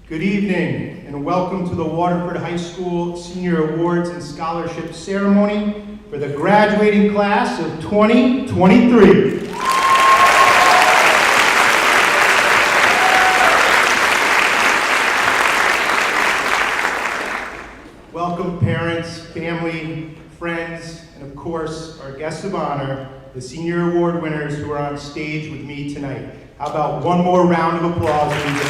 Good evening, and welcome to the Waterford High School Senior Awards and Scholarship Ceremony for the graduating class of 2023. Welcome parents, family, friends, and of course, our guests of honor, the Senior Award winners who are on stage with me tonight. How about one more round of applause for these.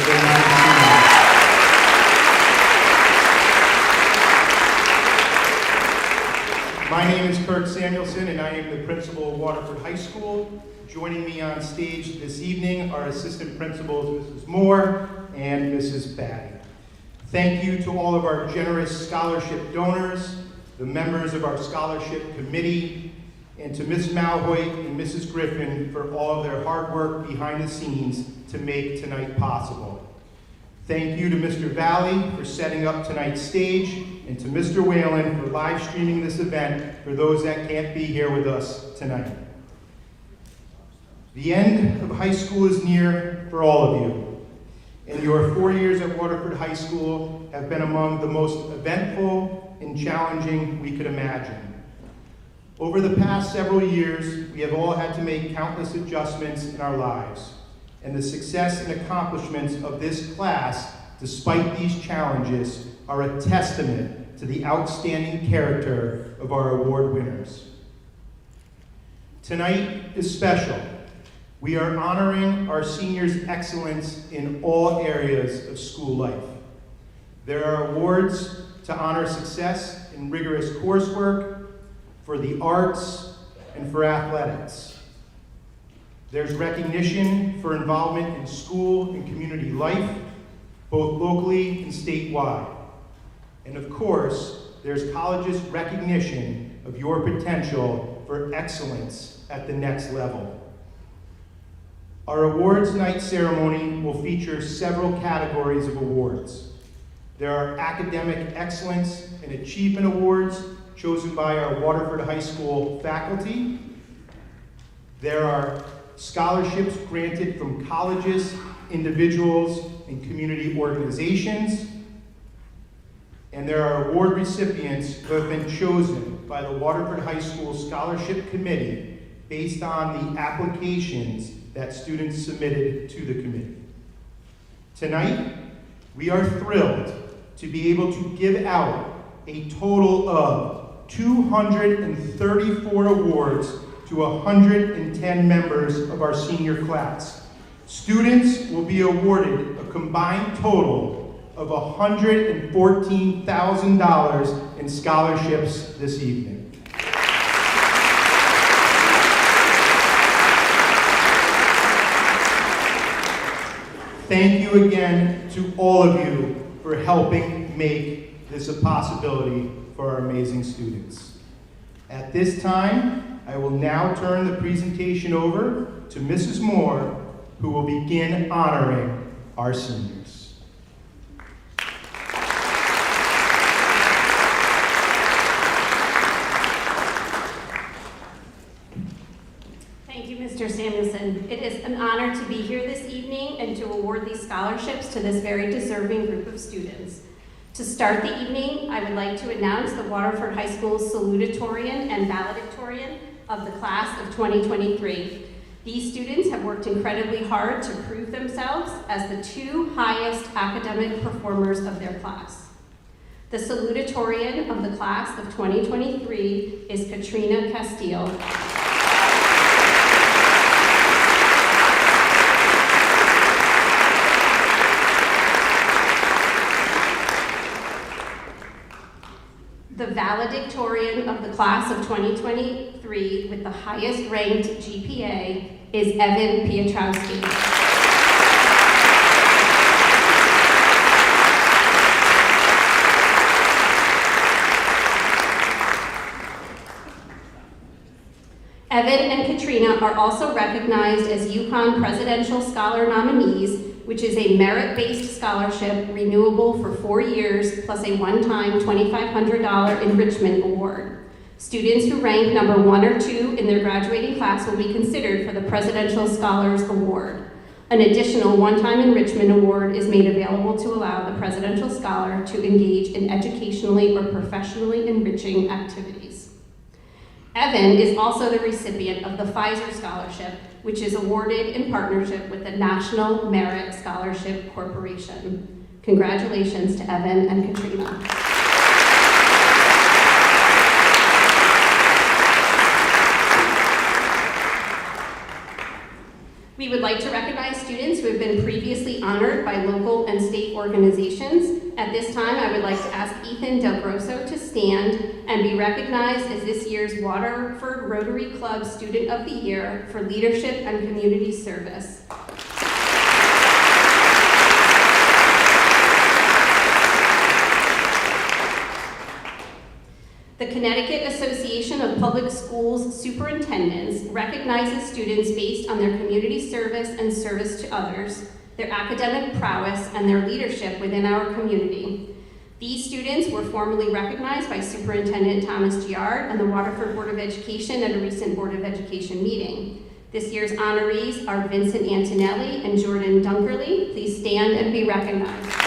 My name is Kurt Samuelson, and I am the principal of Waterford High School. Joining me on stage this evening are assistant principals Mrs. Moore and Mrs. Batty. Thank you to all of our generous scholarship donors, the members of our scholarship committee, and to Ms. Malhoit and Mrs. Griffin for all of their hard work behind the scenes to make tonight possible. Thank you to Mr. Valley for setting up tonight's stage, and to Mr. Whalen for live streaming this event for those that can't be here with us tonight. The end of high school is near for all of you, and your 4 years at Waterford High School have been among the most eventful and challenging we could imagine. Over the past several years, we have all had to make countless adjustments in our lives, and the success and accomplishments of this class, despite these challenges, are a testament to the outstanding character of our award winners. Tonight is special. We are honoring our seniors' excellence in all areas of school life. There are awards to honor success in rigorous coursework, for the arts, and for athletics. There's recognition for involvement in school and community life, both locally and statewide. And of course, there's college's recognition of your potential for excellence at the next level. Our awards night ceremony will feature several categories of awards. There are academic excellence and achievement awards chosen by our Waterford High School faculty. There are scholarships granted from colleges, individuals, and community organizations. And there are award recipients who have been chosen by the Waterford High School Scholarship Committee based on the applications that students submitted to the committee. Tonight, we are thrilled to be able to give out a total of 234 awards to 110 members of our senior class. Students will be awarded a combined total of $114,000 in scholarships this evening. Thank you again to all of you for helping make this a possibility for our amazing students. At this time, I will now turn the presentation over to Mrs. Moore, who will begin honoring our seniors. Thank you, Mr. Samuelson. It is an honor to be here this evening and to award these scholarships to this very deserving group of students. To start the evening, I would like to announce the Waterford High School's salutatorian and valedictorian of the class of 2023. These students have worked incredibly hard to prove themselves as the two highest academic performers of their class. The salutatorian of the class of 2023 is Katrina Castile. The valedictorian of the class of 2023 with the highest ranked GPA is Evan Piotrowski. Evan and Katrina are also recognized as UConn Presidential Scholar nominees, which is a merit-based scholarship renewable for 4 years plus a one-time $2,500 enrichment award. Students who rank number 1 or 2 in their graduating class will be considered for the Presidential Scholars Award. An additional one-time enrichment award is made available to allow the presidential scholar to engage in educationally or professionally enriching activities. Evan is also the recipient of the Pfizer Scholarship, which is awarded in partnership with the National Merit Scholarship Corporation. Congratulations to Evan and Katrina. We would like to recognize students who have been previously honored by local and state organizations. At this time, I would like to ask Ethan Del Grosso to stand and be recognized as this year's Waterford Rotary Club Student of the Year for leadership and community service. The Connecticut Association of Public Schools Superintendents recognizes students based on their community service and service to others, their academic prowess, and their leadership within our community. These students were formally recognized by Superintendent Thomas Giard and the Waterford Board of Education at a recent Board of Education meeting. This year's honorees are Vincent Antonelli and Jordan Dunkerley. Please stand and be recognized.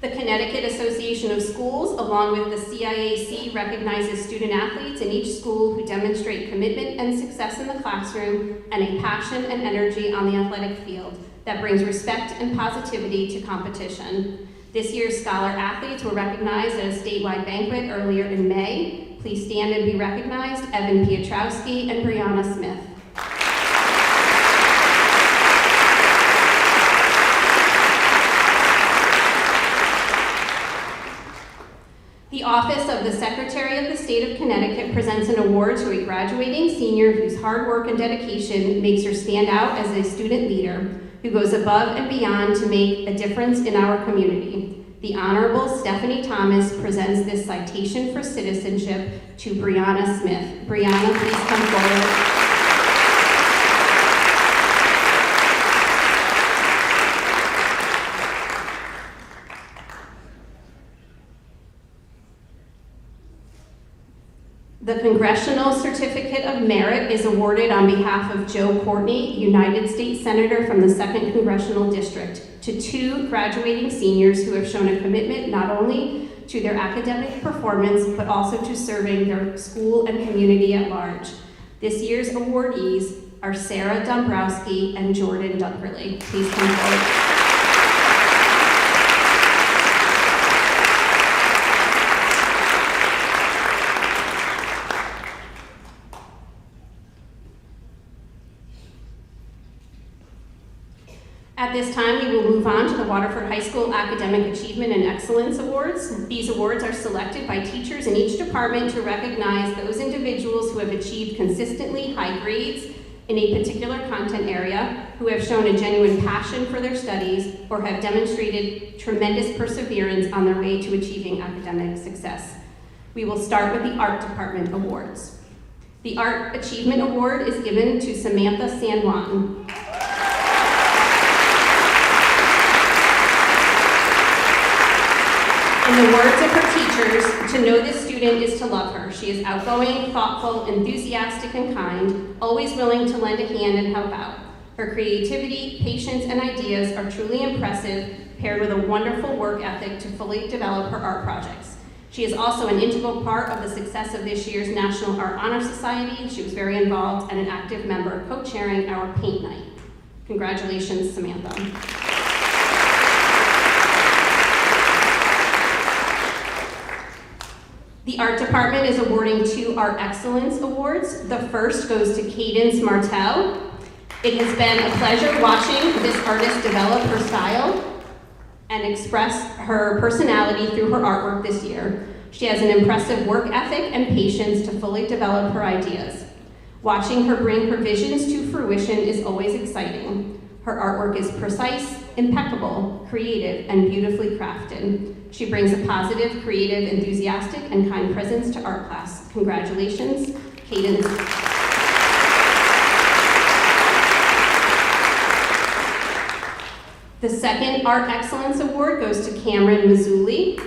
The Connecticut Association of Schools, along with the CIAC, recognizes student athletes in each school who demonstrate commitment and success in the classroom and a passion and energy on the athletic field that brings respect and positivity to competition. This year's scholar athletes were recognized at a statewide banquet earlier in May. Please stand and be recognized, Evan Piotrowski and Brianna Smith. The Office of the Secretary of the State of Connecticut presents an award to a graduating senior whose hard work and dedication makes her stand out as a student leader who goes above and beyond to make a difference in our community. The Honorable Stephanie Thomas presents this citation for citizenship to Brianna Smith. Brianna, please come forward. The Congressional Certificate of Merit is awarded on behalf of Joe Courtney, United States Senator from the 2nd Congressional District, to 2 graduating seniors who have shown a commitment not only to their academic performance, but also to serving their school and community at large. This year's awardees are Sarah Dombrowski and Jordan Dunkerley. Please come forward. At this time, we will move on to the Waterford High School Academic Achievement and Excellence Awards. These awards are selected by teachers in each department to recognize those individuals who have achieved consistently high grades in a particular content area, who have shown a genuine passion for their studies, or have demonstrated tremendous perseverance on their way to achieving academic success. We will start with the Art Department Awards. The Art Achievement Award is given to Samantha San Juan. In the words of her teachers, to know this student is to love her. She is outgoing, thoughtful, enthusiastic, and kind, always willing to lend a hand and help out. Her creativity, patience, and ideas are truly impressive, paired with a wonderful work ethic to fully develop her art projects. She is also an integral part of the success of this year's National Art Honor Society. She was very involved and an active member, co-chairing our paint night. Congratulations, Samantha. The Art Department is awarding 2 Art Excellence Awards. The first goes to Cadence Martell. It has been a pleasure watching this artist develop her style and express her personality through her artwork this year. She has an impressive work ethic and patience to fully develop her ideas. Watching her bring her visions to fruition is always exciting. Her artwork is precise, impeccable, creative, and beautifully crafted. She brings a positive, creative, enthusiastic, and kind presence to art class. Congratulations, Cadence. The second Art Excellence Award goes to Cameron Mazzulli.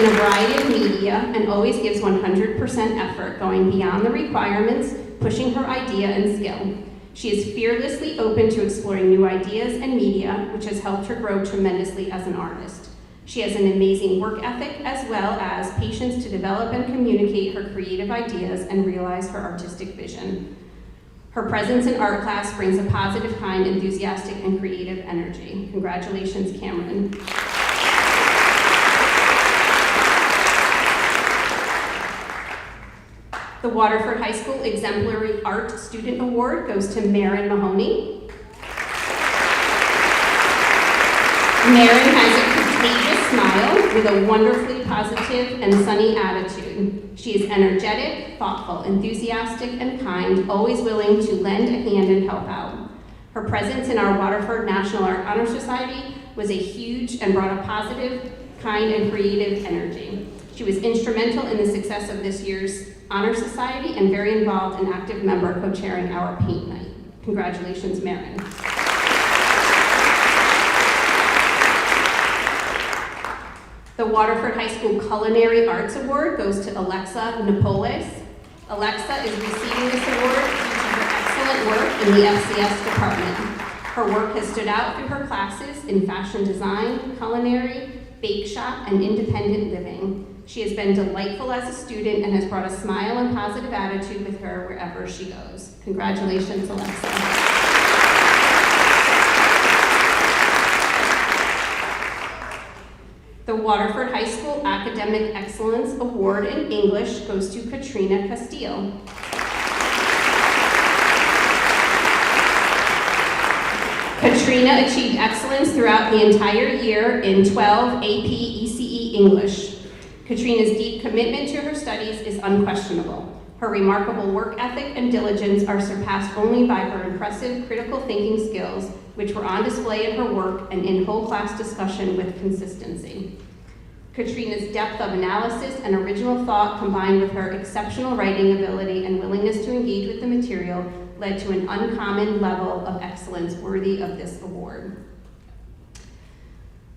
in a variety of media and always gives 100% effort, going beyond the requirements, pushing her idea and skill. She is fearlessly open to exploring new ideas and media, which has helped her grow tremendously as an artist. She has an amazing work ethic as well as patience to develop and communicate her creative ideas and realize her artistic vision. Her presence in art class brings a positive, kind, enthusiastic, and creative energy. Congratulations, Cameron. The Waterford High School Exemplary Art Student Award goes to Marin Mahoney. Marin has a contagious smile with a wonderfully positive and sunny attitude. She is energetic, thoughtful, enthusiastic, and kind, always willing to lend a hand and help out. Her presence in our Waterford National Art Honor Society was a huge and brought a positive, kind, and creative energy. She was instrumental in the success of this year's Honor Society and very involved and active member co-chairing our paint night. Congratulations, Marin. The Waterford High School Culinary Arts Award goes to Alexa Napoles. Alexa is receiving this award due to her excellent work in the FCS department. Her work has stood out through her classes in fashion design, culinary, bake shop, and independent living. She has been delightful as a student and has brought a smile and positive attitude with her wherever she goes. Congratulations, Alexa. The Waterford High School Academic Excellence Award in English goes to Katrina Castile. Katrina achieved excellence throughout the entire year in 12 AP ECE English. Katrina's deep commitment to her studies is unquestionable. Her remarkable work ethic and diligence are surpassed only by her impressive critical thinking skills, which were on display in her work and in whole class discussion with consistency. Katrina's depth of analysis and original thought, combined with her exceptional writing ability and willingness to engage with the material, led to an uncommon level of excellence worthy of this award.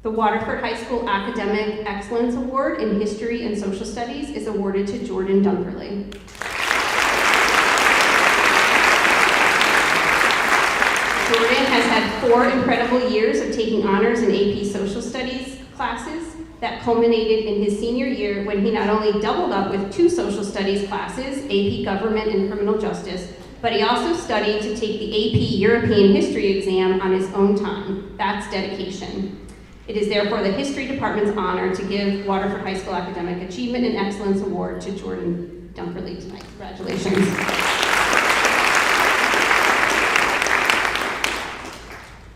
The Waterford High School Academic Excellence Award in History and Social Studies is awarded to Jordan Dunkerley. Jordan has had 4 incredible years of taking honors in AP Social Studies classes that culminated in his senior year when he not only doubled up with 2 social studies classes, AP Government and Criminal Justice, but he also studied to take the AP European History exam on his own time. That's dedication. It is therefore the History Department's honor to give Waterford High School Academic Achievement and Excellence Award to Jordan Dunkerley tonight. Congratulations.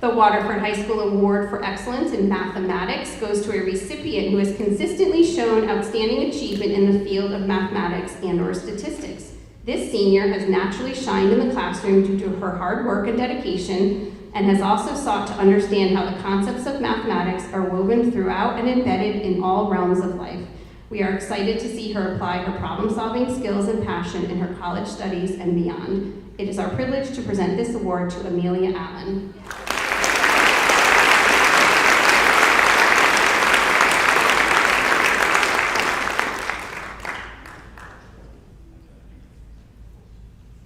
The Waterford High School Award for Excellence in Mathematics goes to a recipient who has consistently shown outstanding achievement in the field of mathematics and/or statistics. This senior has naturally shined in the classroom due to her hard work and dedication, and has also sought to understand how the concepts of mathematics are woven throughout and embedded in all realms of life. We are excited to see her apply her problem-solving skills and passion in her college studies and beyond. It is our privilege to present this award to Amelia Allen.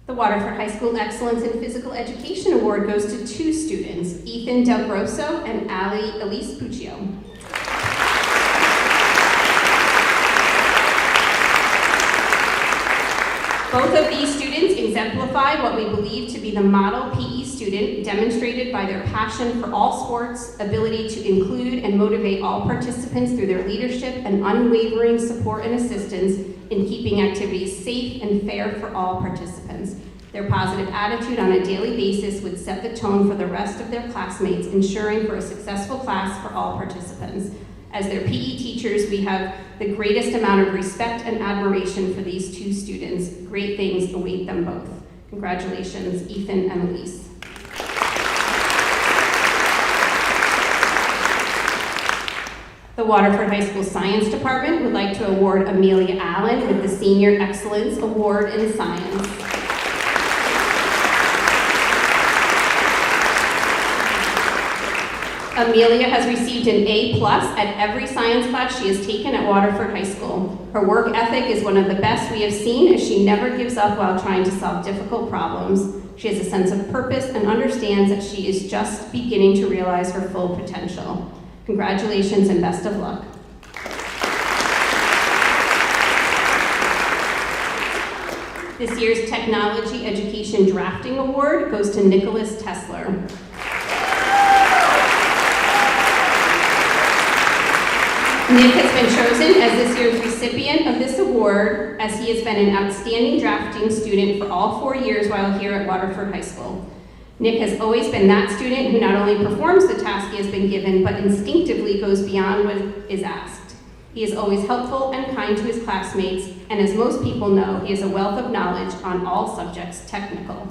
The Waterford High School Excellence in Physical Education Award goes to 2 students, Ethan Del Grosso and Elise Puccio. Both of these students exemplify what we believe to be the model PE student, demonstrated by their passion for all sports, ability to include and motivate all participants through their leadership, and unwavering support and assistance in keeping activities safe and fair for all participants. Their positive attitude on a daily basis would set the tone for the rest of their classmates, ensuring for a successful class for all participants. As their PE teachers, we have the greatest amount of respect and admiration for these 2 students. Great things await them both. Congratulations, Ethan and Elise. The Waterford High School Science Department would like to award Amelia Allen with the Senior Excellence Award in Science. Amelia has received an A+ at every science class she has taken at Waterford High School. Her work ethic is one of the best we have seen, as she never gives up while trying to solve difficult problems. She has a sense of purpose and understands that she is just beginning to realize her full potential. Congratulations and best of luck. This year's Technology Education Drafting Award goes to Nicholas Tesler. Nick has been chosen as this year's recipient of this award, as he has been an outstanding drafting student for all 4 years while here at Waterford High School. Nick has always been that student who not only performs the task he has been given, but instinctively goes beyond what is asked. He is always helpful and kind to his classmates, and as most people know, he has a wealth of knowledge on all subjects technical.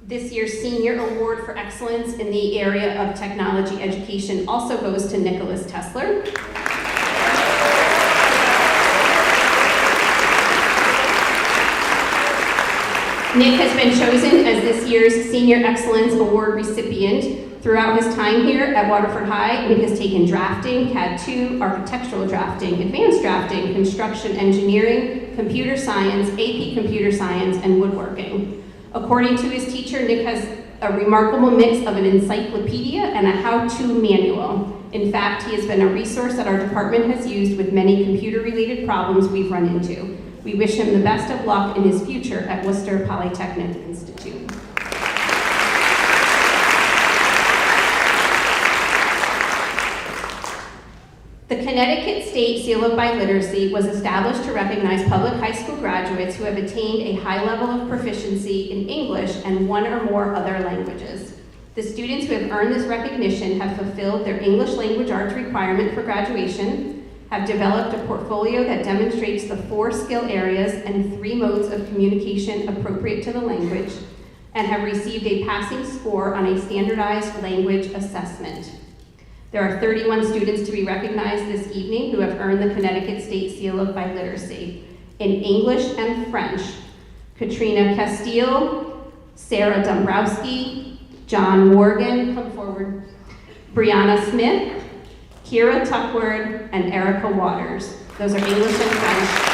This year's Senior Award for Excellence in the area of technology education also goes to Nicholas Tesler. Nick has been chosen as this year's Senior Excellence Award recipient. Throughout his time here at Waterford High, Nick has taken drafting, CAD 2, architectural drafting, advanced drafting, construction engineering, computer science, AP computer science, and woodworking. According to his teacher, Nick has a remarkable mix of an encyclopedia and a how-to manual. In fact, he has been a resource that our department has used with many computer-related problems we've run into. We wish him the best of luck in his future at Worcester Polytechnic Institute. The Connecticut State Seal of Biliteracy was established to recognize public high school graduates who have attained a high level of proficiency in English and one or more other languages. The students who have earned this recognition have fulfilled their English language arts requirement for graduation, have developed a portfolio that demonstrates the 4 skill areas and 3 modes of communication appropriate to the language, and have received a passing score on a standardized language assessment. There are 31 students to be recognized this evening who have earned the Connecticut State Seal of Biliteracy. In English and French, Katrina Castile, Sarah Dombrowski, John Morgan, come forward, Brianna Smith, Kira Tuckward, and Erica Waters. Those are English and French.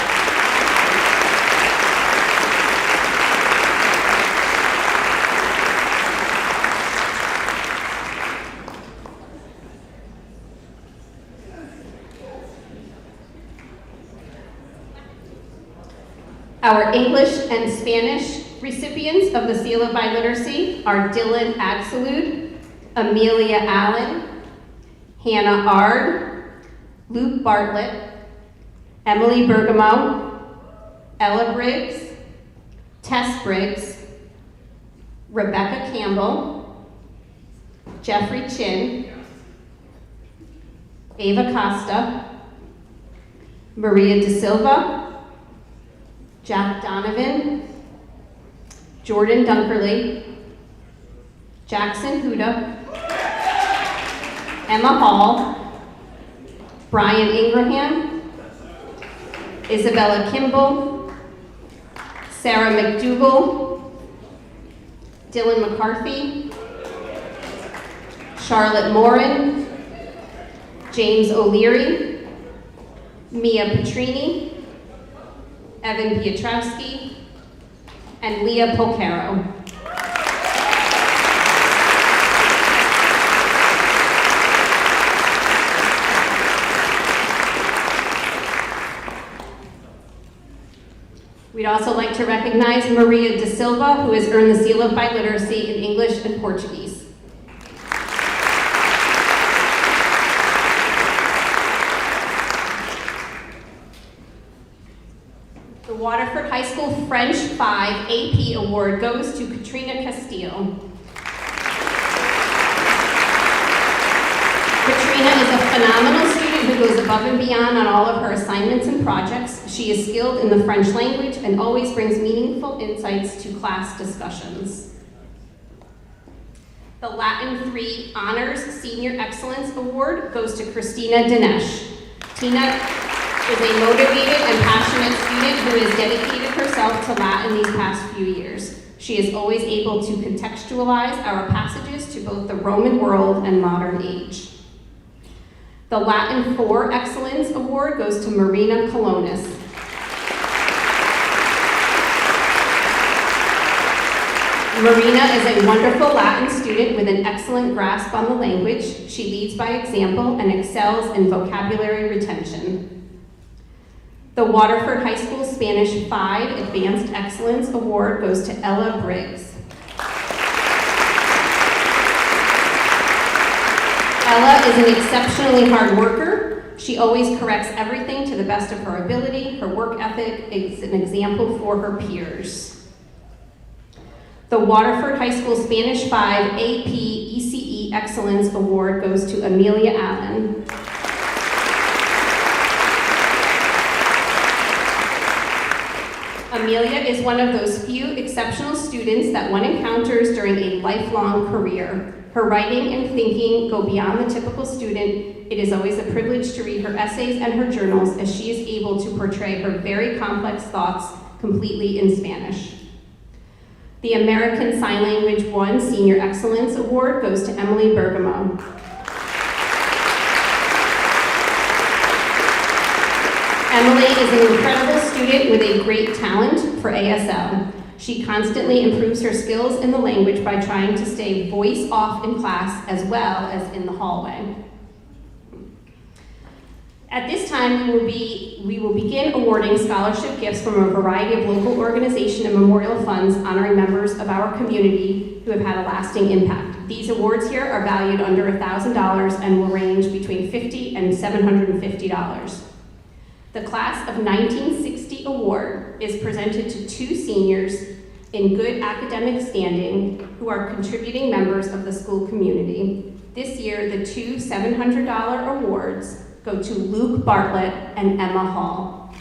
Our English and Spanish recipients of the Seal of Biliteracy are Dylan Axelud, Amelia Allen, Hannah Ard, Luke Bartlett, Emily Bergamo, Ella Briggs, Tess Briggs, Rebecca Campbell, Jeffrey Chin, Ava Costa, Maria De Silva, Jack Donovan, Jordan Dunkerley, Jackson Huda, Emma Hall, Brian Ingraham, Isabella Kimball, Sarah McDougall, Dylan McCarthy, Charlotte Morin, James O'Leary, Mia Petrini, Evan Piotrowski, and Leah Polcaro. We'd also like to recognize Maria De Silva, who has earned the Seal of Biliteracy in English and Portuguese. The Waterford High School French 5 AP Award goes to Katrina Castile. Katrina is a phenomenal student who goes above and beyond on all of her assignments and projects. She is skilled in the French language and always brings meaningful insights to class discussions. The Latin 3 Honors Senior Excellence Award goes to Christina Dinesh. Tina is a motivated and passionate student who has dedicated herself to Latin these past few years. She is always able to contextualize our passages to both the Roman world and modern age. The Latin 4 Excellence Award goes to Marina Colonis. Marina is a wonderful Latin student with an excellent grasp on the language. She leads by example and excels in vocabulary retention. The Waterford High School Spanish 5 Advanced Excellence Award goes to Ella Briggs. Ella is an exceptionally hard worker. She always corrects everything to the best of her ability. Her work ethic is an example for her peers. The Waterford High School Spanish 5 AP ECE Excellence Award goes to Amelia Allen. Amelia is one of those few exceptional students that one encounters during a lifelong career. Her writing and thinking go beyond the typical student. It is always a privilege to read her essays and her journals as she is able to portray her very complex thoughts completely in Spanish. The American Sign Language 1 Senior Excellence Award goes to Emily Bergamo. Emily is an incredible student with a great talent for ASL. She constantly improves her skills in the language by trying to stay voice off in class as well as in the hallway. At this time, we will begin awarding scholarship gifts from a variety of local organization and memorial funds honoring members of our community who have had a lasting impact. These awards here are valued under $1,000 and will range between $50 and $750. The Class of 1960 Award is presented to 2 seniors in good academic standing who are contributing members of the school community. This year, the 2 $700 awards go to Luke Bartlett and Emma Hall.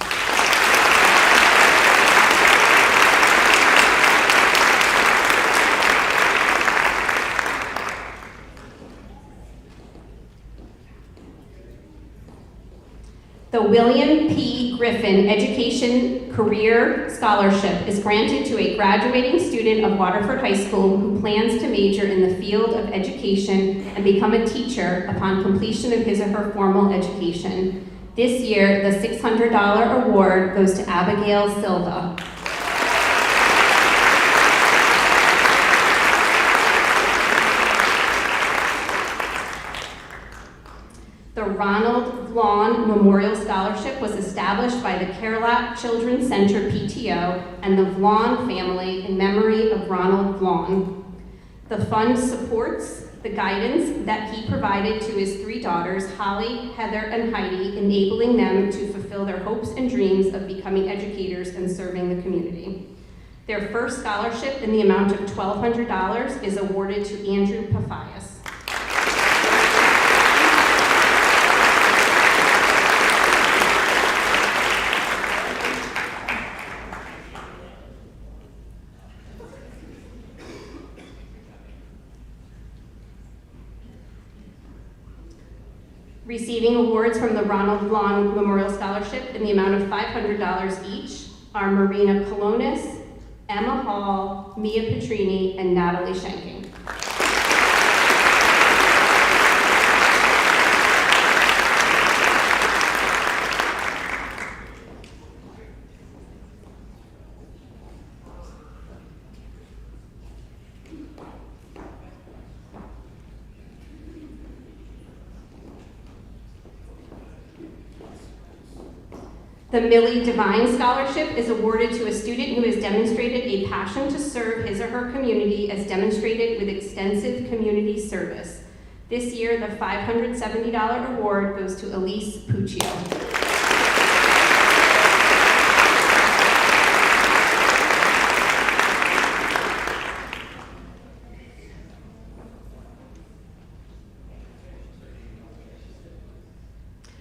The William P. Griffin Education Career Scholarship is granted to a graduating student of Waterford High School who plans to major in the field of education and become a teacher upon completion of his or her formal education. This year, the $600 award goes to Abigail Silva. The Ronald Vaughn Memorial Scholarship was established by the Carolat Children's Center PTO and the Vaughn family in memory of Ronald Vaughn. The fund supports the guidance that he provided to his 3 daughters, Holly, Heather, and Heidi, enabling them to fulfill their hopes and dreams of becoming educators and serving the community. Their first scholarship in the amount of $1,200 is awarded to Andrew Pafias. Receiving awards from the Ronald Vaughn Memorial Scholarship in the amount of $500 each are Marina Colonis, Emma Hall, Mia Petrini, and Natalie Schenking. The Millie Devine Scholarship is awarded to a student who has demonstrated a passion to serve his or her community as demonstrated with extensive community service. This year, the $570 award goes to Elise Puccio.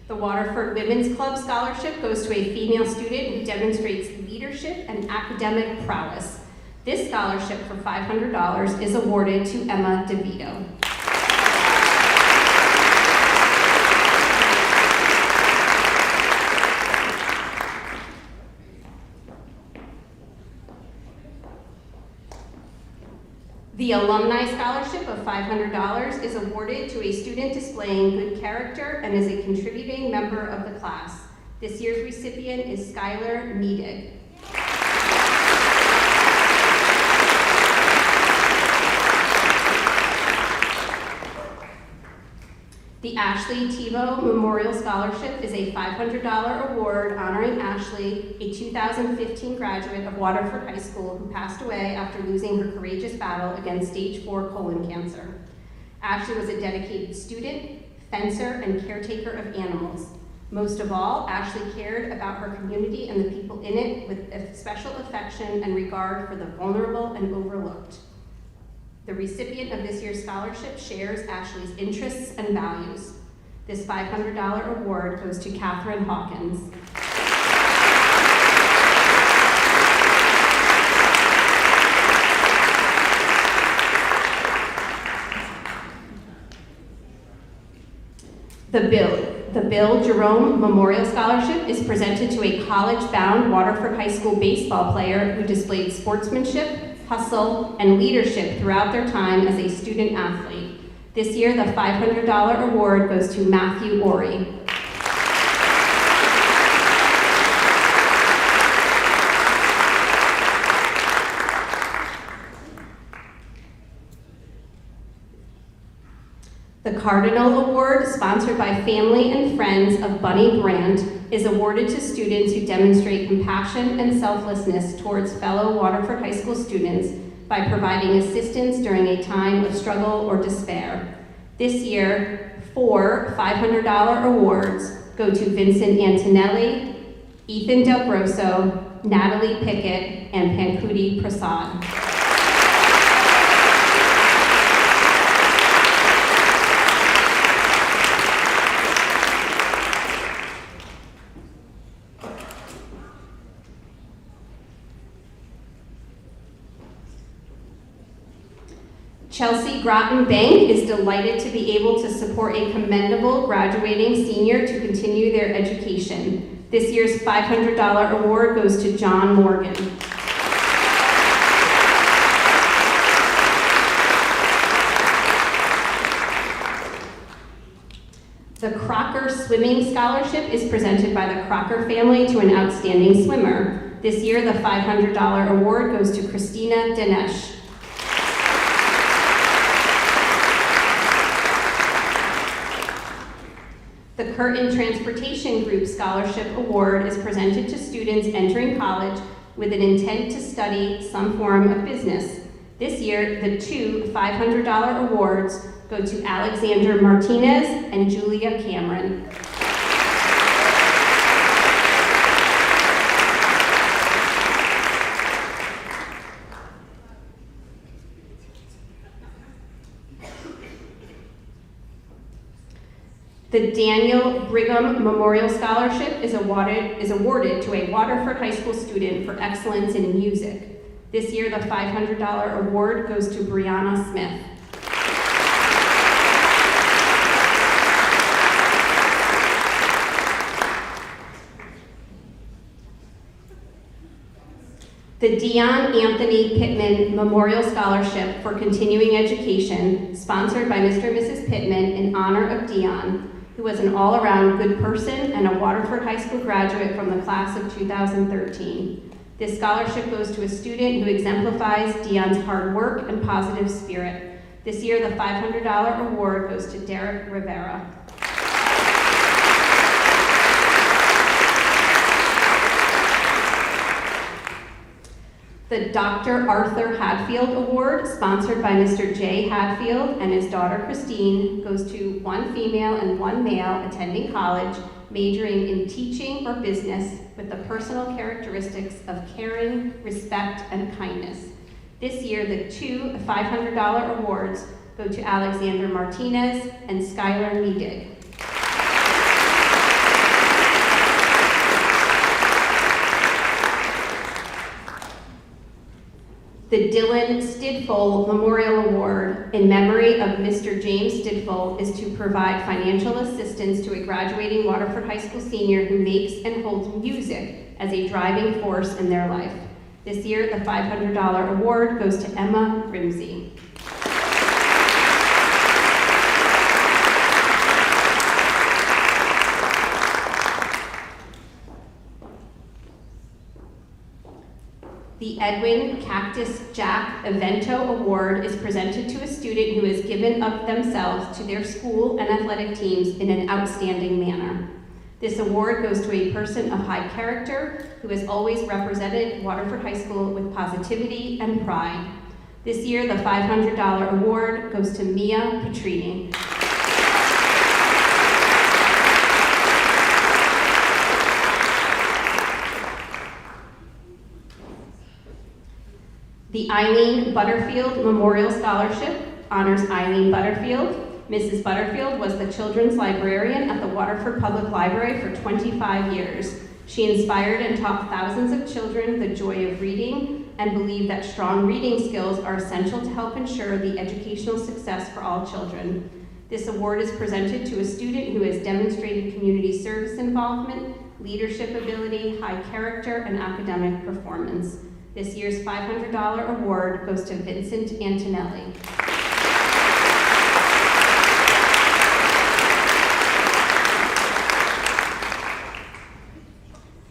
The Waterford Women's Club Scholarship goes to a female student who demonstrates leadership and academic prowess. This scholarship for $500 is awarded to Emma DeVito. The Alumni Scholarship of $500 is awarded to a student displaying good character and is a contributing member of the class. This year's recipient is Skylar Niedig. The Ashley Tebow Memorial Scholarship is a $500 award honoring Ashley, a 2015 graduate of Waterford High School who passed away after losing her courageous battle against stage 4 colon cancer. Ashley was a dedicated student, fencer, and caretaker of animals. Most of all, Ashley cared about her community and the people in it with a special affection and regard for the vulnerable and overlooked. The recipient of this year's scholarship shares Ashley's interests and values. This $500 award goes to Catherine Hawkins. The Bill Jerome Memorial Scholarship is presented to a college-bound Waterford High School baseball player who displayed sportsmanship, hustle, and leadership throughout their time as a student athlete. This year, the $500 award goes to Matthew Ori. The Cardinal Award, sponsored by family and friends of Bunny Brandt, is awarded to students who demonstrate compassion and selflessness towards fellow Waterford High School students by providing assistance during a time of struggle or despair. This year, 4 $500 awards go to Vincent Antonelli, Ethan Del Grosso, Natalie Pickett, and Pankuti Prasad. Chelsea Groton Bank is delighted to be able to support a commendable graduating senior to continue their education. This year's $500 award goes to John Morgan. The Crocker Swimming Scholarship is presented by the Crocker family to an outstanding swimmer. This year, the $500 award goes to Christina Dinesh. The Curtin Transportation Group Scholarship Award is presented to students entering college with an intent to study some form of business. This year, the 2 $500 awards go to Alexander Martinez and Julia Cameron. The Daniel Brigham Memorial Scholarship is awarded to a Waterford High School student for excellence in music. This year, the $500 award goes to Brianna Smith. The Dion Anthony Pittman Memorial Scholarship for Continuing Education, sponsored by Mr. and Mrs. Pittman in honor of Dion, who was an all-around good person and a Waterford High School graduate from the class of 2013. This scholarship goes to a student who exemplifies Dion's hard work and positive spirit. This year, the $500 award goes to Derek Rivera. The Dr. Arthur Hadfield Award, sponsored by Mr. Jay Hadfield and his daughter Christine, goes to 1 female and 1 male attending college, majoring in teaching or business with the personal characteristics of caring, respect, and kindness. This year, the 2 $500 awards go to Alexander Martinez and Skylar Niedig. The Dylan Stidful Memorial Award in memory of Mr. James Stidful is to provide financial assistance to a graduating Waterford High School senior who makes and holds music as a driving force in their life. This year, the $500 award goes to Emma Grimsey. Edwin Cactus Jack Evento Award is presented to a student who has given up themselves to their school and athletic teams in an outstanding manner. This award goes to a person of high character who has always represented Waterford High School with positivity and pride. This year, the $500 award goes to Mia Petrini. The Eileen Butterfield Memorial Scholarship honors Eileen Butterfield. Mrs. Butterfield was the children's librarian at the Waterford Public Library for 25 years. She inspired and taught thousands of children the joy of reading and believed that strong reading skills are essential to help ensure the educational success for all children. This award is presented to a student who has demonstrated community service involvement, leadership ability, high character, and academic performance. This year's $500 award goes to Vincent Antonelli.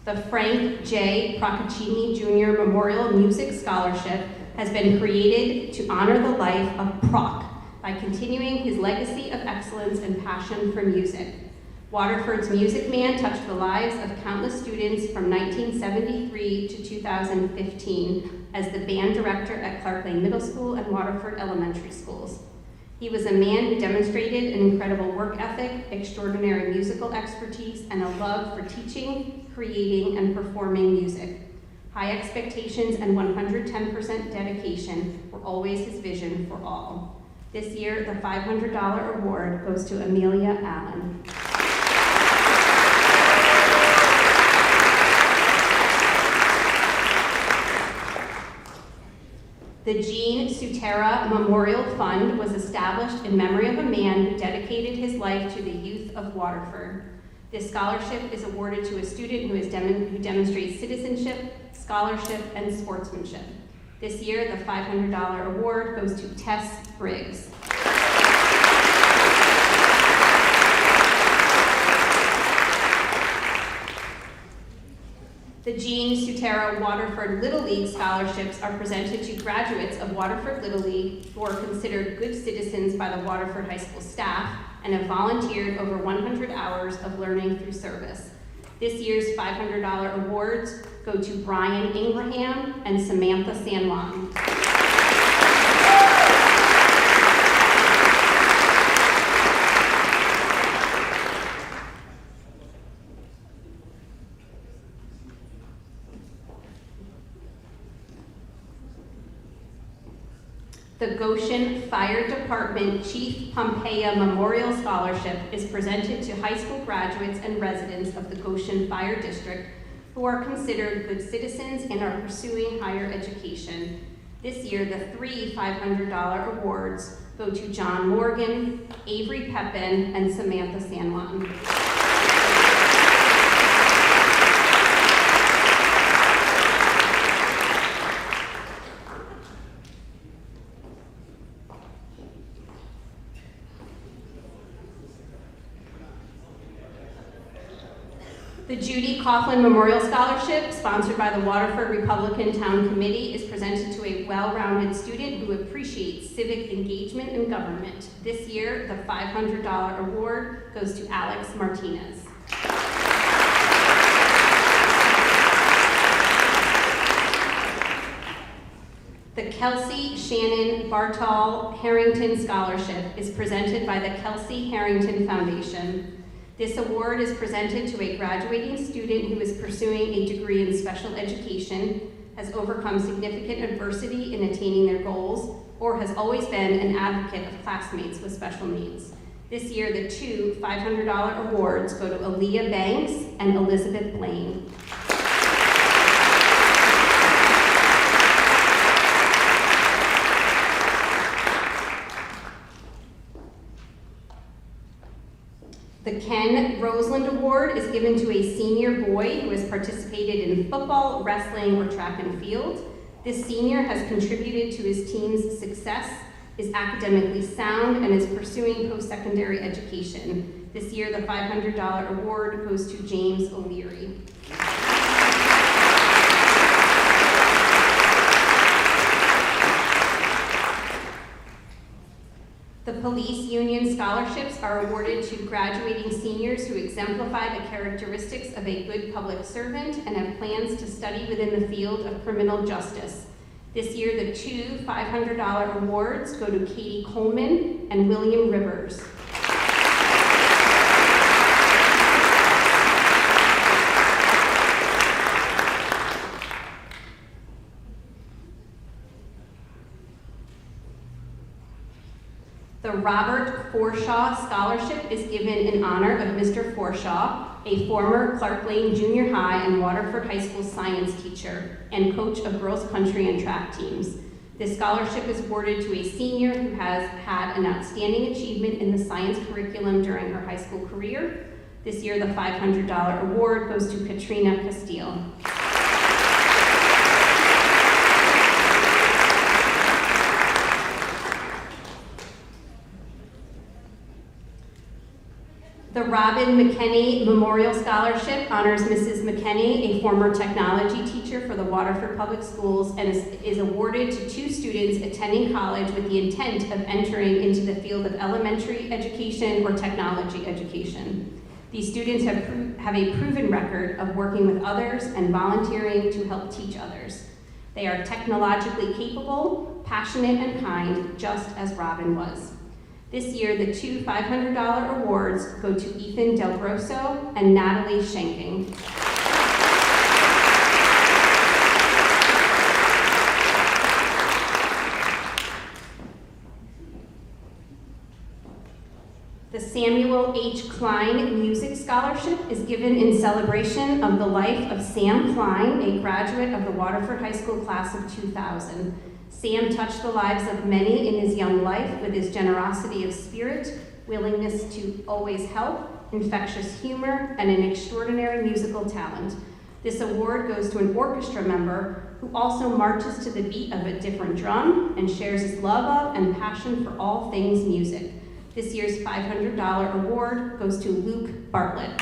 The Frank J. Procaccini Jr. Memorial Music Scholarship has been created to honor the life of Proc by continuing his legacy of excellence and passion for music. Waterford's Music Man touched the lives of countless students from 1973 to 2015 as the band director at Clark Lane Middle School and Waterford Elementary Schools. He was a man who demonstrated an incredible work ethic, extraordinary musical expertise, and a love for teaching, creating, and performing music. High expectations and 110% dedication were always his vision for all. This year, the $500 award goes to Amelia Allen. The Jean Sutera Memorial Fund was established in memory of a man who dedicated his life to the youth of Waterford. This scholarship is awarded to a student who demonstrates citizenship, scholarship, and sportsmanship. This year, the $500 award goes to Tess Briggs. The Jean Sutera Waterford Little League scholarships are presented to graduates of Waterford Little League who are considered good citizens by the Waterford High School staff and have volunteered over 100 hours of learning through service. This year's $500 awards go to Brian Ingraham and Samantha San Juan. The Goshen Fire Department Chief Pompeia Memorial Scholarship is presented to high school graduates and residents of the Goshen Fire District who are considered good citizens and are pursuing higher education. This year, the three $500 awards go to John Morgan, Avery Pepin, and Samantha San Juan. The Judy Coughlin Memorial Scholarship, sponsored by the Waterford Republican Town Committee, is presented to a well-rounded student who appreciates civic engagement in government. This year, the $500 award goes to Alex Martinez. The Kelsey Shannon Bartol Harrington Scholarship is presented by the Kelsey Harrington Foundation. This award is presented to a graduating student who is pursuing a degree in special education, has overcome significant adversity in attaining their goals, or has always been an advocate of classmates with special needs. This year, the two $500 awards go to Aaliyah Banks and Elizabeth Blaine. The Ken Roseland Award is given to a senior boy who has participated in football, wrestling, or track and field. This senior has contributed to his team's success, is academically sound, and is pursuing post-secondary education. This year, the $500 award goes to James O'Leary. police union scholarships are awarded to graduating seniors who exemplify the characteristics of a good public servant and have plans to study within the field of criminal justice. This year, the two $500 awards go to Katie Coleman and William Rivers. The Robert Forshaw Scholarship is given in honor of Mr. Forshaw, a former Clark Lane Junior High and Waterford High School science teacher and coach of girls country and track teams. This scholarship is awarded to a senior who has had an outstanding achievement in the science curriculum during her high school career. This year, the $500 award goes to Katrina Castile. The Robin McKenney Memorial Scholarship honors Mrs. McKenney, a former technology teacher for the Waterford Public Schools, and is awarded to two students attending college with the intent of entering into the field of elementary education or technology education. These students have a proven record of working with others and volunteering to help teach others. They are technologically capable, passionate, and kind, just as Robin was. This year, the two $500 awards go to Ethan Del Grosso and Natalie Schenking. The Samuel H. Klein Music Scholarship is given in celebration of the life of Sam Klein, a graduate of the Waterford High School class of 2000. Sam touched the lives of many in his young life with his generosity of spirit, willingness to always help, infectious humor, and an extraordinary musical talent. This award goes to an orchestra member who also marches to the beat of a different drum and shares his love of and passion for all things music. This year's $500 award goes to Luke Bartlett.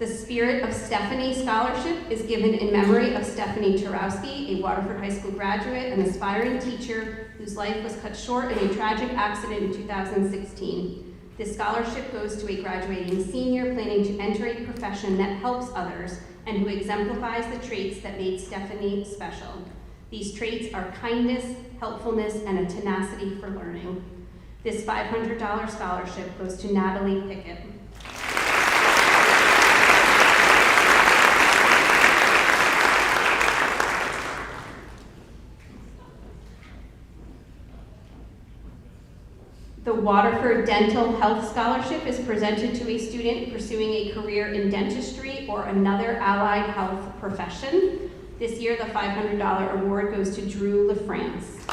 The Spirit of Stephanie Scholarship is given in memory of Stephanie Turowski, a Waterford High School graduate and aspiring teacher whose life was cut short in a tragic accident in 2016. This scholarship goes to a graduating senior planning to enter a profession that helps others and who exemplifies the traits that made Stephanie special. These traits are kindness, helpfulness, and a tenacity for learning. This $500 scholarship goes to Natalie Pickett. The Waterford Dental Health Scholarship is presented to a student pursuing a career in dentistry or another allied health profession. This year, the $500 award goes to Drew LaFrance.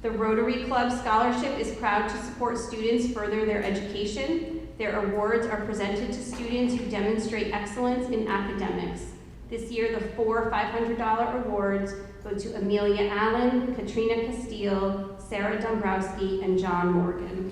The Rotary Club Scholarship is proud to support students further their education. Their awards are presented to students who demonstrate excellence in academics. This year, the four $500 awards go to Amelia Allen, Katrina Castile, Sarah Dombrowski, and John Morgan.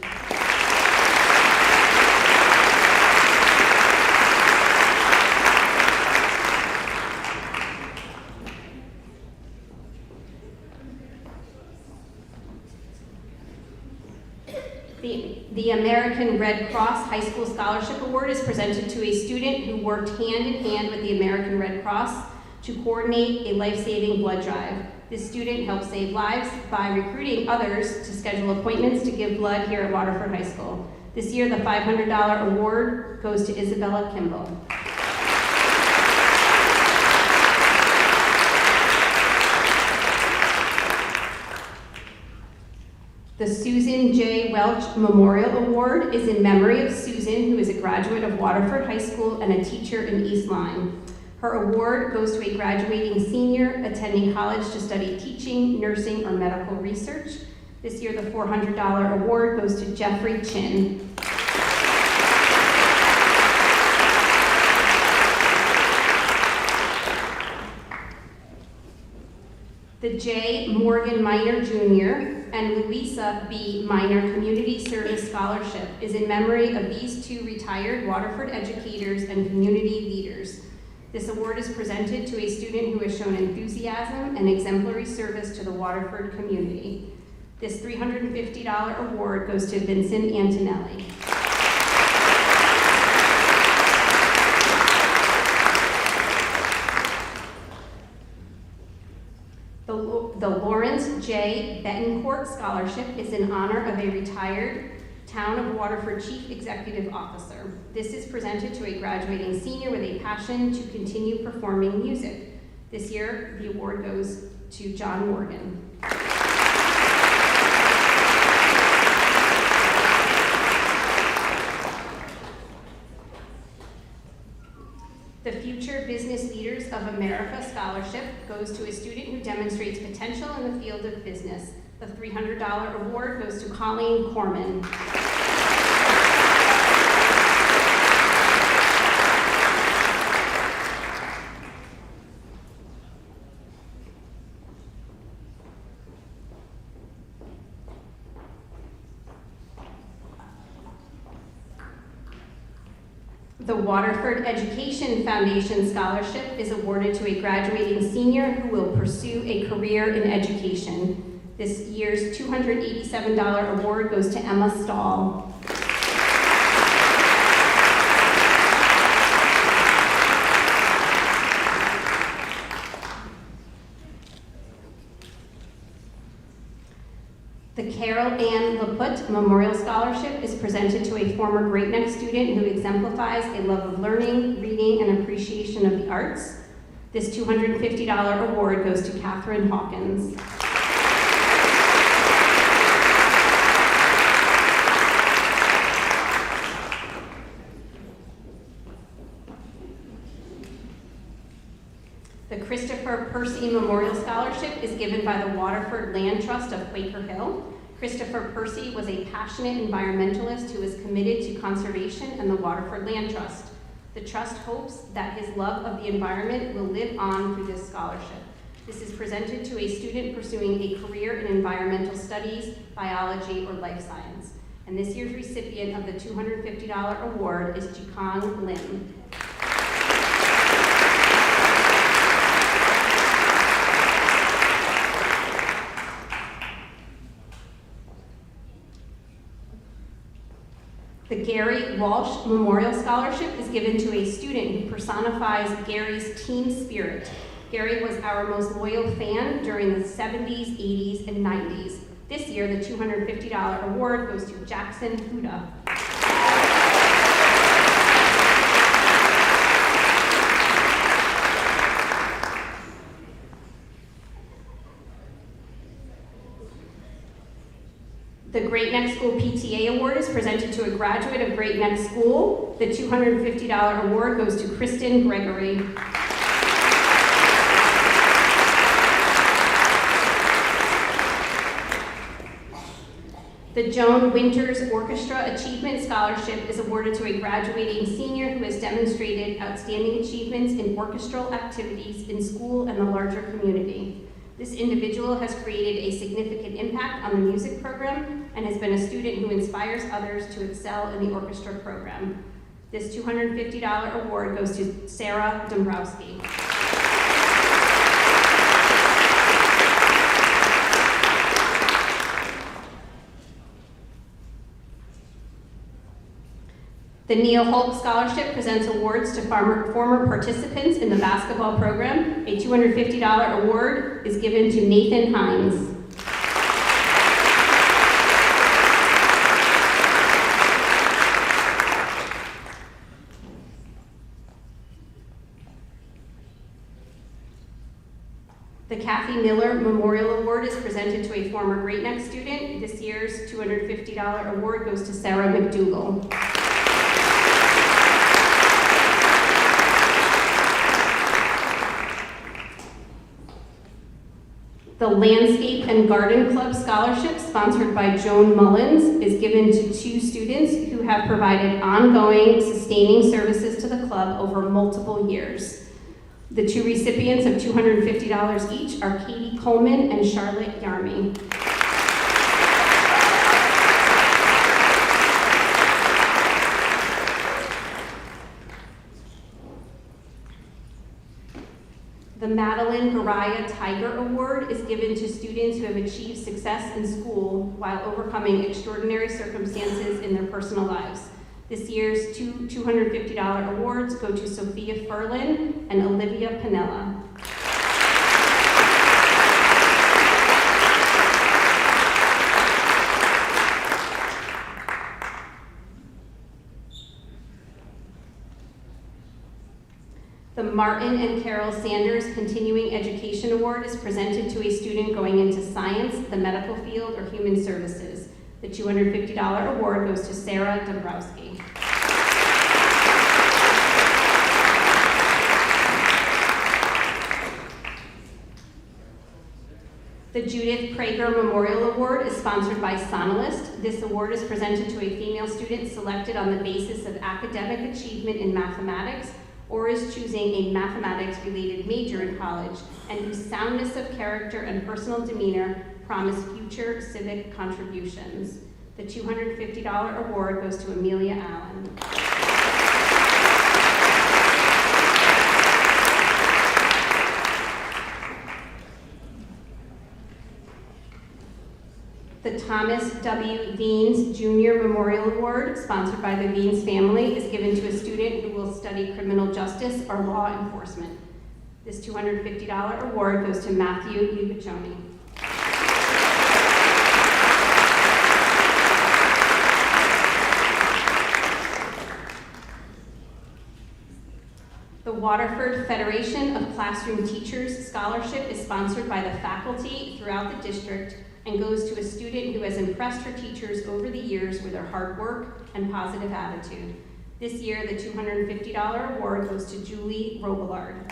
The American Red Cross High School Scholarship Award is presented to a student who worked hand in hand with the American Red Cross to coordinate a life-saving blood drive. This student helped save lives by recruiting others to schedule appointments to give blood here at Waterford High School. This year, the $500 award goes to Isabella Kimball. The Susan J. Welch Memorial Award is in memory of Susan, who is a graduate of Waterford High School and a teacher in East Lyme. Her award goes to a graduating senior attending college to study teaching, nursing, or medical research. This year, the $400 award goes to Jeffrey Chin. The J. Morgan Minor Jr. and Louisa B. Minor Community Service Scholarship is in memory of these two retired Waterford educators and community leaders. This award is presented to a student who has shown enthusiasm and exemplary service to the Waterford community. This $350 award goes to Vincent Antonelli. The Lawrence J. Betancourt Scholarship is in honor of a retired Town of Waterford Chief Executive Officer. This is presented to a graduating senior with a passion to continue performing music. This year, the award goes to John Morgan. The Future Business Leaders of America Scholarship goes to a student who demonstrates potential in the field of business. The $300 award goes to Colleen Corman. The Waterford Education Foundation Scholarship is awarded to a graduating senior who will pursue a career in education. This year's $287 award goes to Emma Stahl. The Carol Ann Laput Memorial Scholarship is presented to a former Great Neck student who exemplifies a love of learning, reading, and appreciation of the arts. This $250 award goes to Catherine Hawkins. The Christopher Percy Memorial Scholarship is given by the Waterford Land Trust of Quaker Hill. Christopher Percy was a passionate environmentalist who was committed to conservation and the Waterford Land Trust. The trust hopes that his love of the environment will live on through this scholarship. This is presented to a student pursuing a career in environmental studies, biology, or life science. And this year's recipient of the $250 award is Jikong Lim. The Gary Walsh Memorial Scholarship is given to a student who personifies Gary's team spirit. Gary was our most loyal fan during the 70s, 80s, and 90s. This year, the $250 award goes to Jackson Huda. The Great Neck School PTA Award is presented to a graduate of Great Neck School. The $250 award goes to Kristen Gregory. The Joan Winters Orchestra Achievement Scholarship is awarded to a graduating senior who has demonstrated outstanding achievements in orchestral activities in school and the larger community. This individual has created a significant impact on the music program and has been a student who inspires others to excel in the orchestra program. This $250 award goes to Sarah Dombrowski. The Neil Holt Scholarship presents awards to former participants in the basketball program. A $250 award is given to Nathan Hines. The Kathy Miller Memorial Award is presented to a former Great Neck student. This year's $250 award goes to Sarah McDougall. The Landscape and Garden Club Scholarship, sponsored by Joan Mullins, is given to two students who have provided ongoing, sustaining services to the club over multiple years. The two recipients of $250 each are Katie Coleman and Charlotte Yarmy. Madeline Garaya Tiger Award is given to students who have achieved success in school while overcoming extraordinary circumstances in their personal lives. This year's two $250 awards go to Sophia Furlan and Olivia Panella. The Martin and Carol Sanders Continuing Education Award is presented to a student going into science, the medical field, or human services. The $250 award goes to Sarah Dombrowski. The Judith Prager Memorial Award is sponsored by Sonalist. This award is presented to a female student selected on the basis of academic achievement in mathematics or is choosing a mathematics-related major in college and whose soundness of character and personal demeanor promise future civic contributions. The $250 award goes to Amelia Allen. The Thomas W. Veens Jr. Memorial Award, sponsored by the Veens family, is given to a student who will study criminal justice or law enforcement. This $250 award goes to Matthew Ubachoni. The Waterford Federation of Classroom Teachers Scholarship is sponsored by the faculty throughout the district and goes to a student who has impressed her teachers over the years with her hard work and positive attitude. This year, the $250 award goes to Julie Robillard.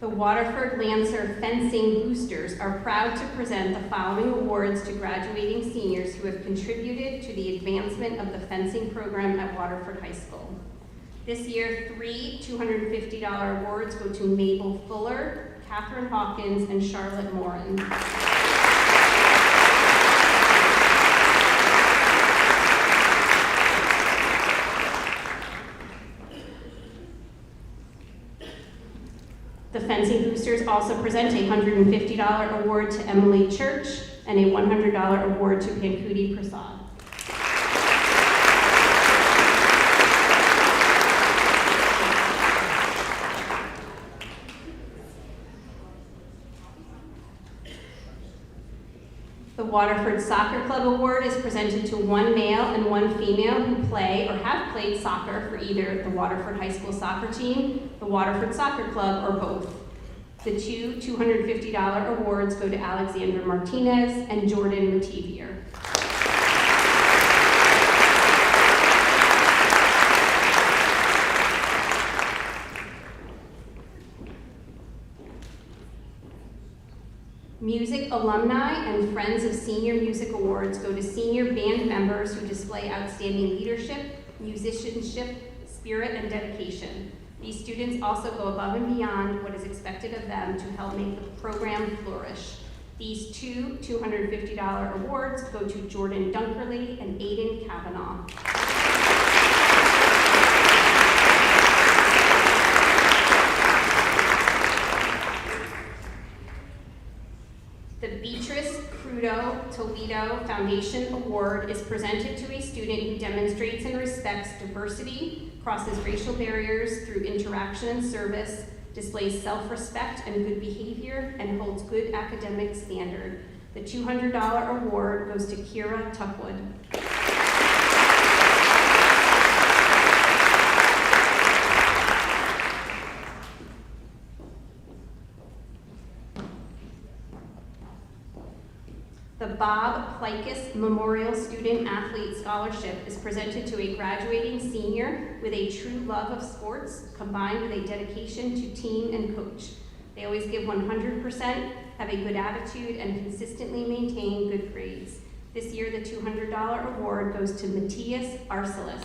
The Waterford Lancer Fencing Boosters are proud to present the following awards to graduating seniors who have contributed to the advancement of the fencing program at Waterford High School. This year, 3 $250 awards go to Mabel Fuller, Catherine Hawkins, and Charlotte Morin. The Fencing Boosters also present a $150 award to Emily Church and a $100 award to Pankuti Prasad. The Waterford Soccer Club Award is presented to one male and one female who play or have played soccer for either the Waterford High School soccer team, the Waterford Soccer Club, or both. The two $250 awards go to Alexandra Martinez and Jordan Mativier. Music Alumni and Friends of Senior Music Awards go to senior band members who display outstanding leadership, musicianship, spirit, and dedication. These students also go above and beyond what is expected of them to help make the program flourish. These two $250 awards go to Jordan Dunkerley and Aiden Kavanaugh. The Beatrice Crudo Toledo Foundation Award is presented to a student who demonstrates and respects diversity, crosses racial barriers through interaction and service, displays self-respect and good behavior, and holds good academic standard. The $200 award goes to Kira Tuckwood. The Bob Plikus Memorial Student Athlete Scholarship is presented to a graduating senior with a true love of sports combined with a dedication to team and coach. They always give 100%, have a good attitude, and consistently maintain good grades. This year, the $200 award goes to Matthias Arcelis.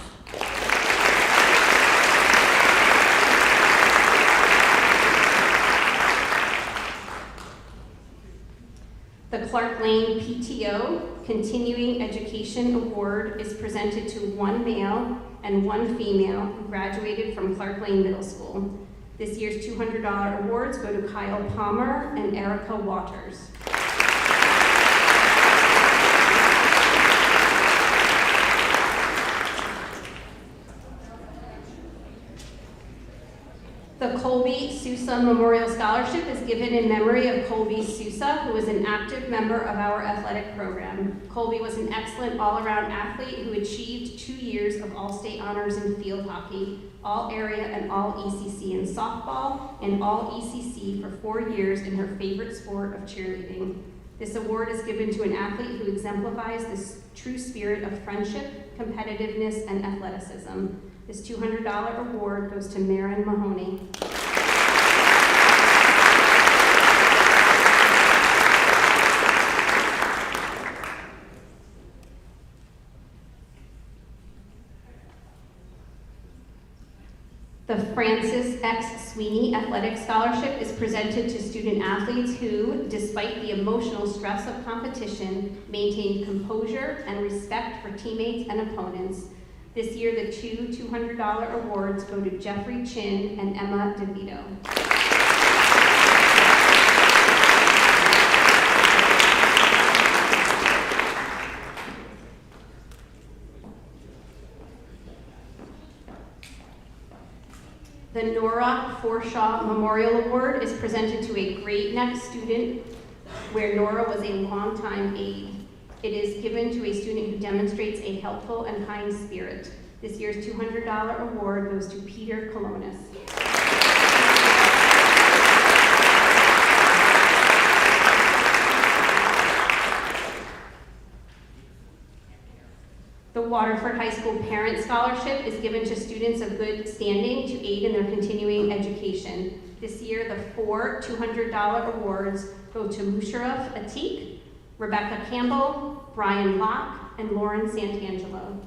The Clark Lane PTO Continuing Education Award is presented to one male and one female who graduated from Clark Lane Middle School. This year's $200 awards go to Kyle Palmer and Erica Waters. The Colby Sousa Memorial Scholarship is given in memory of Colby Sousa, who was an active member of our athletic program. Colby was an excellent all-around athlete who achieved 2 years of all-state honors in field hockey, all-area and all-ECC in softball, and all-ECC for 4 years in her favorite sport of cheerleading. This award is given to an athlete who exemplifies this true spirit of friendship, competitiveness, and athleticism. This $200 award goes to Marin Mahoney. The Francis X. Sweeney Athletic Scholarship is presented to student athletes who, despite the emotional stress of competition, maintained composure and respect for teammates and opponents. This year, the two $200 awards go to Jeffrey Chin and Emma DeVito. The Nora Forshaw Memorial Award is presented to a Great Neck student where Nora was a longtime aide. It is given to a student who demonstrates a helpful and kind spirit. This year's $200 award goes to Peter Colonis. The Waterford High School Parent Scholarship is given to students of good standing to aid in their continuing education. This year, the 4 $200 awards go to Musharraf Atik, Rebecca Campbell, Brian Locke, and Lauren Santangelo.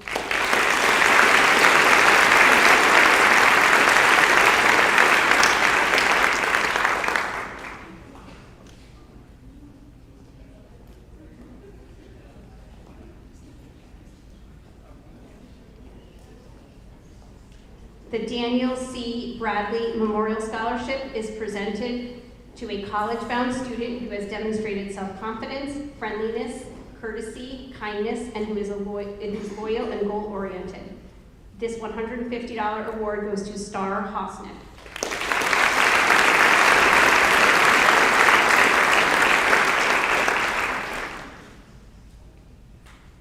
The Daniel C. Bradley Memorial Scholarship is presented to a college-bound student who has demonstrated self-confidence, friendliness, courtesy, kindness, and who is loyal and goal-oriented. This $150 award goes to Star Hosnick.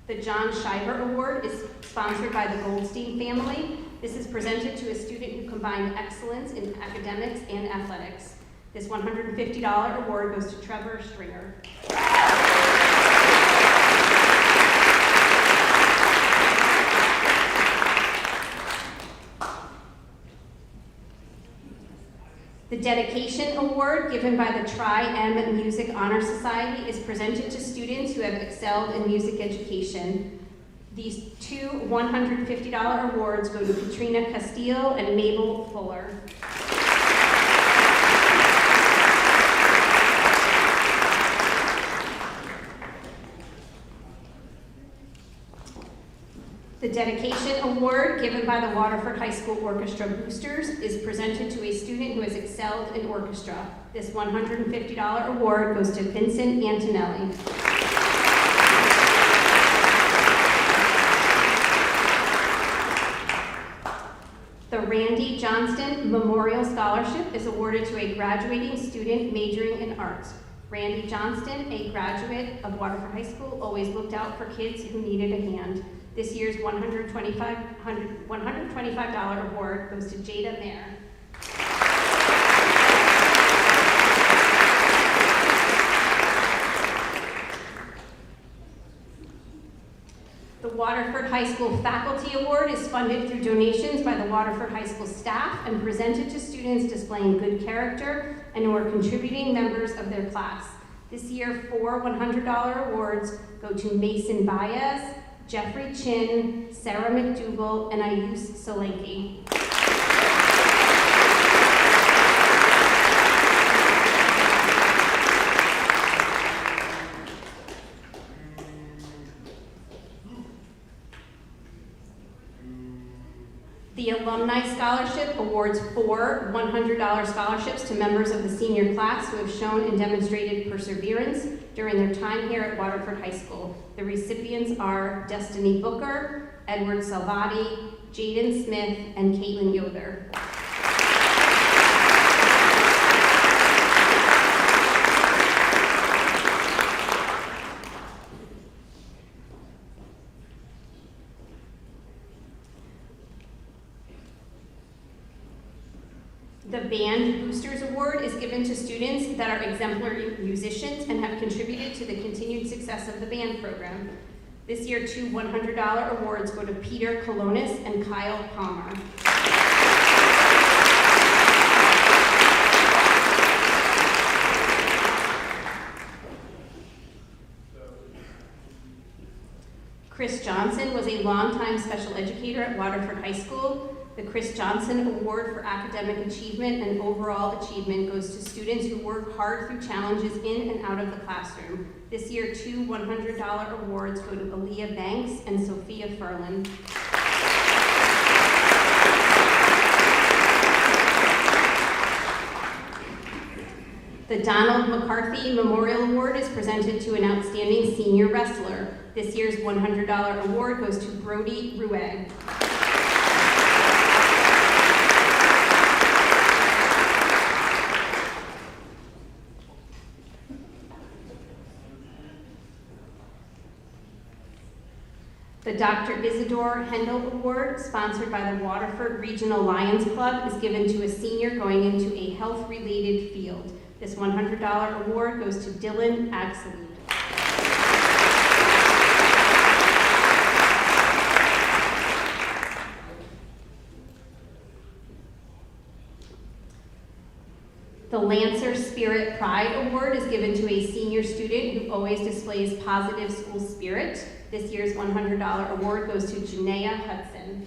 The John Shiver Award is sponsored by the Goldstein family. This is presented to a student who combined excellence in academics and athletics. This $150 award goes to Trevor Stringer. The Dedication Award, given by the Tri-M Music Honor Society, is presented to students who have excelled in music education. These two $150 awards go to Katrina Castile and Mabel Fuller. The Dedication Award, given by the Waterford High School Orchestra Boosters, is presented to a student who has excelled in orchestra. This $150 award goes to Vincent Antonelli. The Randy Johnston Memorial Scholarship is awarded to a graduating student majoring in arts. Randy Johnston, a graduate of Waterford High School, always looked out for kids who needed a hand. This year's $125 award goes to Jada Mayer. The Waterford High School Faculty Award is funded through donations by the Waterford High School staff and presented to students displaying good character and who are contributing members of their class. This year, 4 $100 awards go to Mason Baez, Jeffrey Chin, Sarah McDougall, and Ayus Solanki. awards 4 $100 scholarships to members of the senior class who have shown and demonstrated perseverance during their time here at Waterford High School. The recipients are Destiny Booker, Edward Salvati, Jaden Smith, and Caitlin Yoder. The Band Boosters Award is given to students that are exemplary musicians and have contributed to the continued success of the band program. This year, 2 $100 awards go to Peter Colonis and Kyle Palmer. Chris Johnson was a longtime special educator at Waterford High School. The Chris Johnson Award for Academic Achievement and Overall Achievement goes to students who work hard through challenges in and out of the classroom. This year, 2 $100 awards go to Aaliyah Banks and Sophia Furlan. The Donald McCarthy Memorial Award is presented to an outstanding senior wrestler. This year's $100 award goes to Brody Rueg. The Dr. Isidore Hendel Award, sponsored by the Waterford Regional Lions Club, is given to a senior going into a health-related field. This $100 award goes to Dylan Axelud. The Lancer Spirit Pride Award is given to a senior student who always displays positive school spirit. This year's $100 award goes to Janaea Hudson.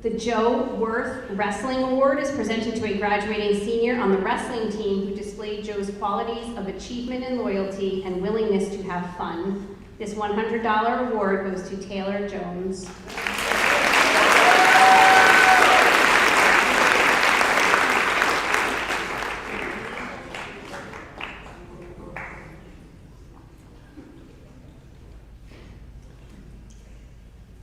The Joe Worth Wrestling Award is presented to a graduating senior on the wrestling team who displayed Joe's qualities of achievement and loyalty and willingness to have fun. This $100 award goes to Taylor Jones.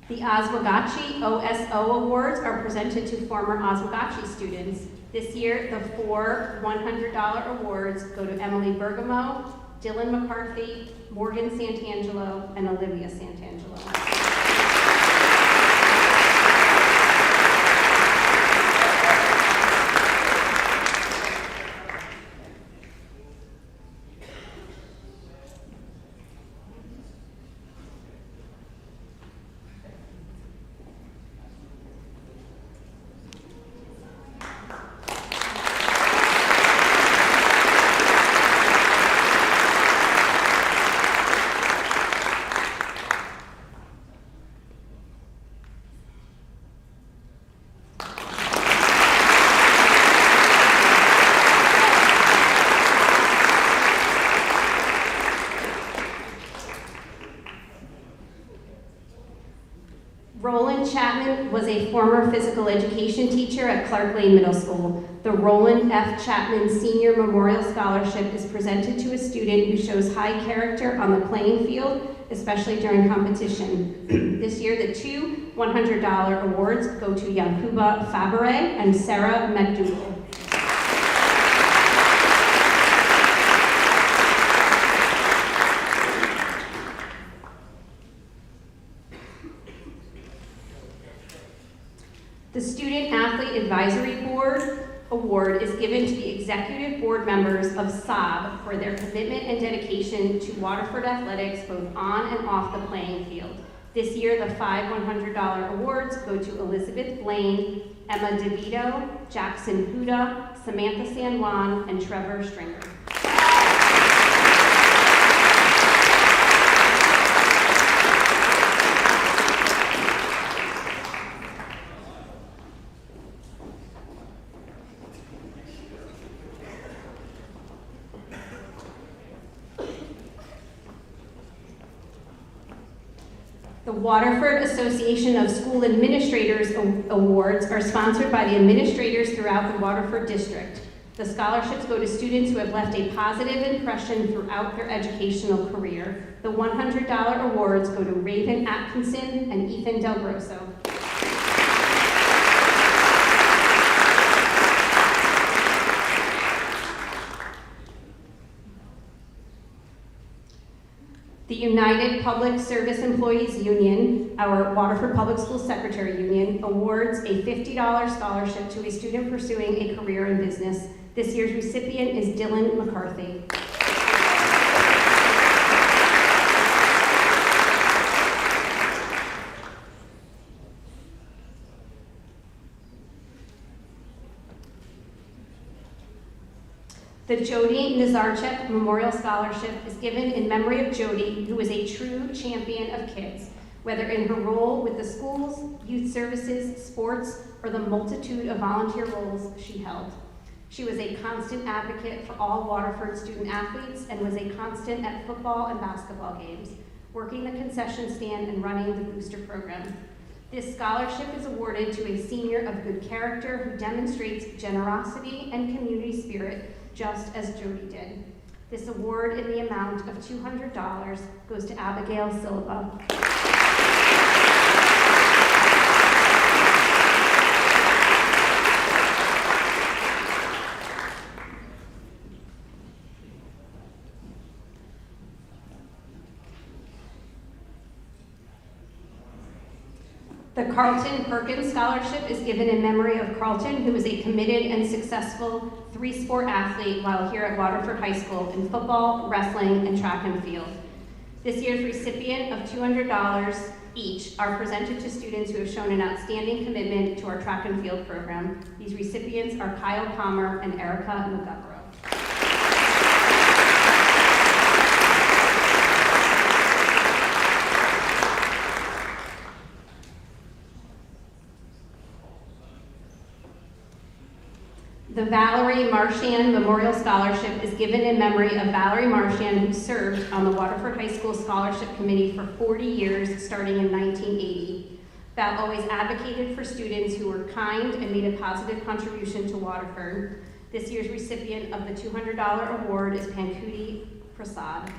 The Oswegatchie OSO Awards are presented to former Oswegatchie students. This year, the 4 $100 awards go to Emily Bergamo, Dylan McCarthy, Morgan Santangelo, and Olivia Santangelo. Roland Chapman was a former physical education teacher at Clark Lane Middle School. The Roland F. Chapman Senior Memorial Scholarship is presented to a student who shows high character on the playing field, especially during competition. This year, the 2 $100 awards go to Yankuba Fabere and Sarah McDougall. The Student Athlete Advisory Board Award is given to the executive board members of SOB for their commitment and dedication to Waterford athletics both on and off the playing field. This year, the 5 $100 awards go to Elizabeth Blaine, Emma DeVito, Jackson Huda, Samantha San Juan, and Trevor Stringer. The Waterford Association of School Administrators Awards are sponsored by the administrators throughout the Waterford District. The scholarships go to students who have left a positive impression throughout their educational career. The $100 awards go to Raven Atkinson and Ethan Del Grosso. The United Public Service Employees Union, our Waterford Public School Secretary Union, awards a $50 scholarship to a student pursuing a career in business. This year's recipient is Dylan McCarthy. The Jody Nazarchuk Memorial Scholarship is given in memory of Jody, who was a true champion of kids, whether in her role with the schools, youth services, sports, or the multitude of volunteer roles she held. She was a constant advocate for all Waterford student athletes and was a constant at football and basketball games, working the concession stand and running the booster program. This scholarship is awarded to a senior of good character who demonstrates generosity and community spirit, just as Jody did. This award in the amount of $200 goes to Abigail Silva. The Carlton Perkins Scholarship is given in memory of Carlton, who was a committed and successful three-sport athlete while here at Waterford High School in football, wrestling, and track and field. This year's recipient of $200 each are presented to students who have shown an outstanding commitment to our track and field program. These recipients are Kyle Palmer and Erica McGovern. The Valerie Marchand Memorial Scholarship is given in memory of Valerie Marchand, who served on the Waterford High School Scholarship Committee for 40 years, starting in 1980. Val always advocated for students who were kind and made a positive contribution to Waterford. This year's recipient of the $200 award is Pankuti Prasad.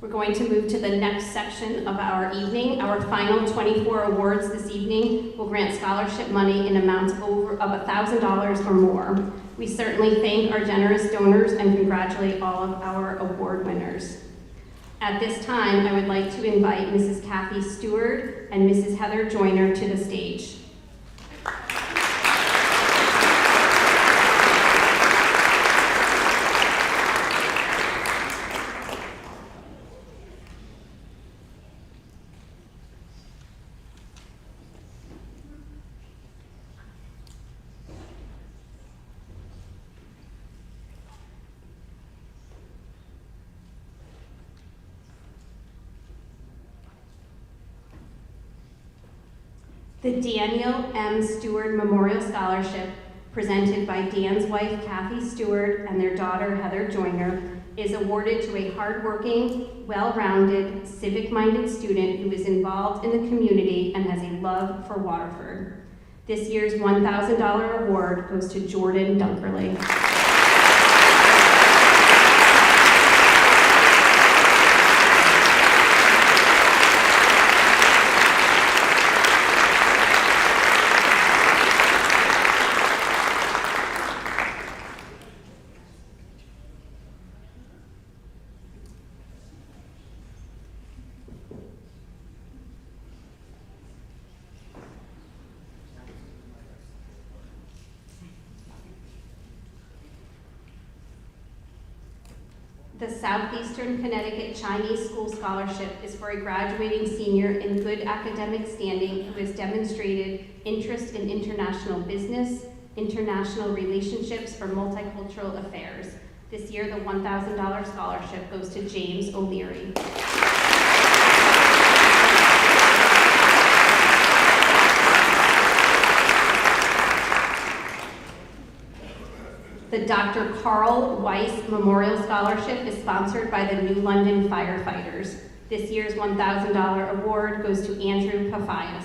We're going to move to the next section of our evening. Our final 24 awards this evening will grant scholarship money in amounts of $1,000 or more. We certainly thank our generous donors and congratulate all of our award winners. At this time, I would like to invite Mrs. Kathy Stewart and Mrs. Heather Joyner to the stage. The Daniel M. Stewart Memorial Scholarship, presented by Dan's wife, Kathy Stewart, and their daughter, Heather Joyner, is awarded to a hardworking, well-rounded, civic-minded student who is involved in the community and has a love for Waterford. This year's $1,000 award goes to Jordan Dunkerley. The Southeastern Connecticut Chinese School Scholarship is for a graduating senior in good academic standing who has demonstrated interest in international business, international relationships, or multicultural affairs. This year, the $1,000 scholarship goes to James O'Leary. The Dr. Carl Weiss Memorial Scholarship is sponsored by the New London Firefighters. This year's $1,000 award goes to Andrew Pafias.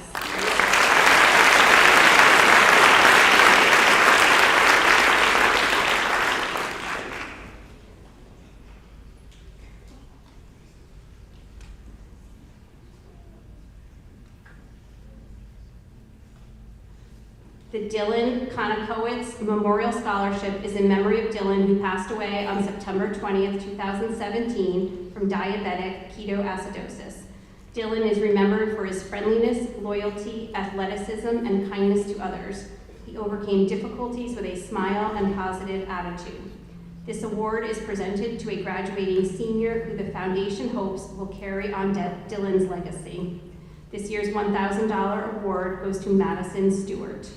The Dylan Konakowitz Memorial Scholarship is in memory of Dylan, who passed away on September 20th, 2017 from diabetic ketoacidosis. Dylan is remembered for his friendliness, loyalty, athleticism, and kindness to others. He overcame difficulties with a smile and positive attitude. This award is presented to a graduating senior who the foundation hopes will carry on Dylan's legacy. This year's $1,000 award goes to Madison Stewart.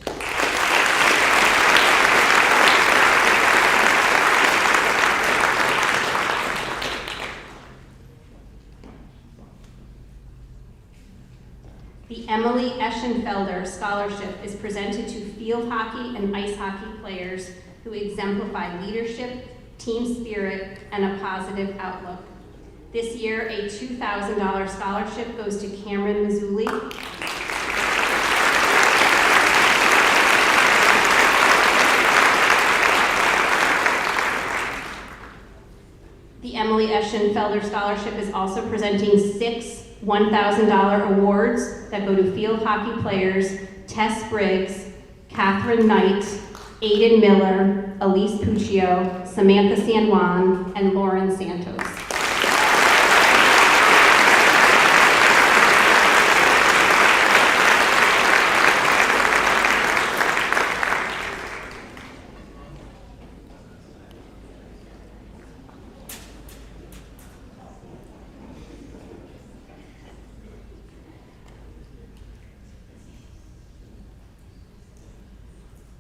The Emily Eschenfelder Scholarship is presented to field hockey and ice hockey players who exemplify leadership, team spirit, and a positive outlook. This year, a $2,000 scholarship goes to Cameron Mazzulli. The Emily Eschenfelder Scholarship is also presenting 6 $1,000 awards that go to field hockey players Tess Briggs, Catherine Knight, Aiden Miller, Elise Puccio, Samantha San Juan, and Lauren Santos.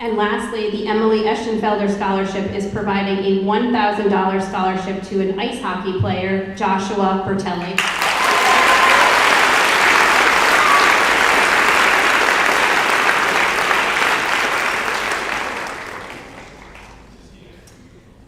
And lastly, the Emily Eschenfelder Scholarship is providing a $1,000 scholarship to an ice hockey player, Joshua Bertelli.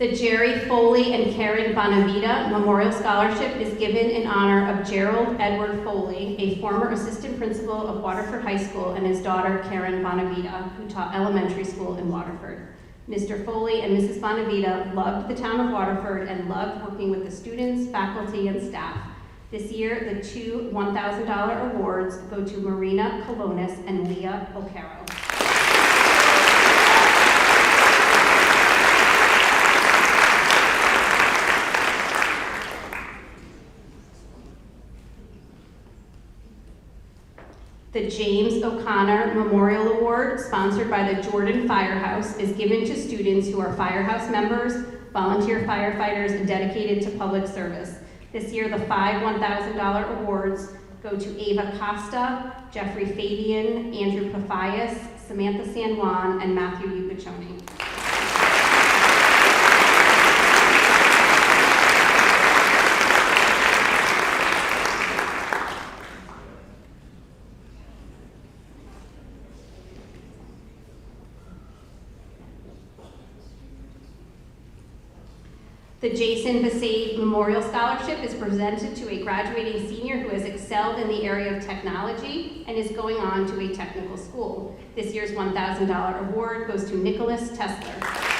The Jerry Foley and Karen Bonavita Memorial Scholarship is given in honor of Gerald Edward Foley, a former assistant principal of Waterford High School, and his daughter Karen Bonavita, who taught elementary school in Waterford. Mr. Foley and Mrs. Bonavita loved the town of Waterford and loved working with the students, faculty, and staff. This year, the 2 $1,000 awards go to Marina Colonis and Leah Ocaro. The James O'Connor Memorial Award, sponsored by the Jordan Firehouse, is given to students who are Firehouse members, volunteer firefighters, and dedicated to public service. This year, the 5 $1,000 awards go to Ava Costa, Jeffrey Fabian, Andrew Pafias, Samantha San Juan, and Matthew Upachoni. The Jason Besaid Memorial Scholarship is presented to a graduating senior who has excelled in the area of technology and is going on to a technical school. This year's $1,000 award goes to Nicholas Tesler.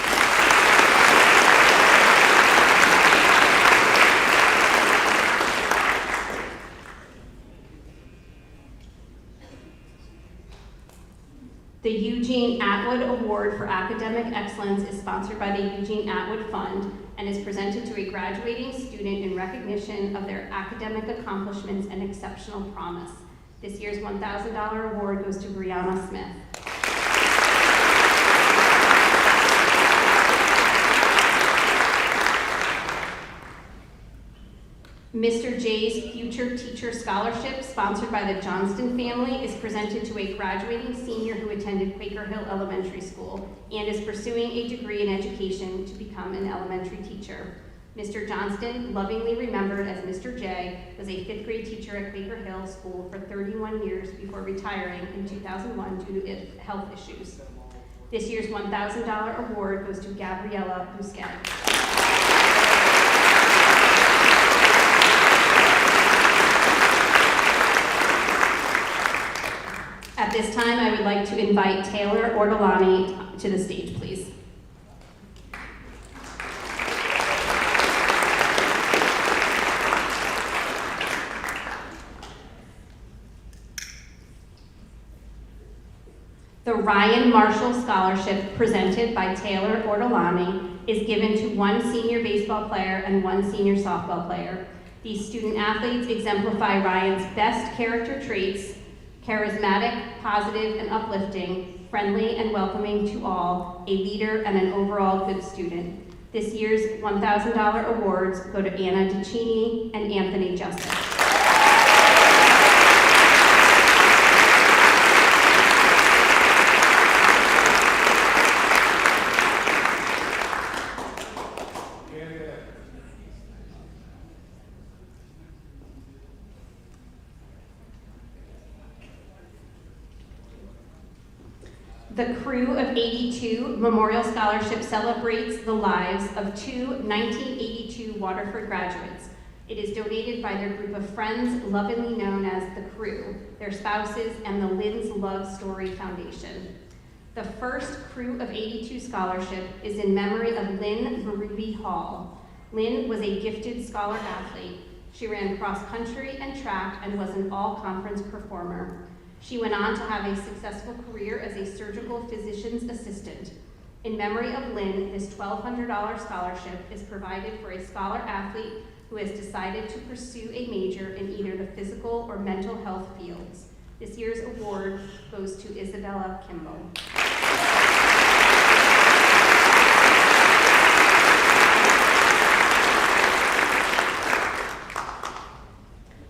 The Eugene Atwood Award for Academic Excellence is sponsored by the Eugene Atwood Fund and is presented to a graduating student in recognition of their academic accomplishments and exceptional promise. This year's $1,000 award goes to Brianna Smith. Mr. J's Future Teacher Scholarship, sponsored by the Johnston family, is presented to a graduating senior who attended Quaker Hill Elementary School and is pursuing a degree in education to become an elementary teacher. Mr. Johnston, lovingly remembered as Mr. J, was a 5th grade teacher at Quaker Hill School for 31 years before retiring in 2001 due to health issues. This year's $1,000 award goes to Gabriella Busquet. At this time, I would like to invite Taylor Ortolani to the stage, please. The Ryan Marshall Scholarship presented by Taylor Ortolani is given to one senior baseball player and one senior softball player. These student athletes exemplify Ryan's best character traits: charismatic, positive, and uplifting, friendly and welcoming to all, a leader, and an overall good student. This year's $1,000 awards go to Anna DeCini and Anthony Justice. The Crew of 82 Memorial Scholarship celebrates the lives of two 1982 Waterford graduates. It is donated by their group of friends, lovingly known as the Crew, their spouses, and the Lynn's Love Story Foundation. The first Crew of 82 scholarship is in memory of Lynn Berube Hall. Lynn was a gifted scholar athlete. She ran cross country and track and was an all-conference performer. She went on to have a successful career as a surgical physician's assistant. In memory of Lynn, this $1,200 scholarship is provided for a scholar athlete who has decided to pursue a major in either the physical or mental health fields. This year's award goes to Isabella Kimball.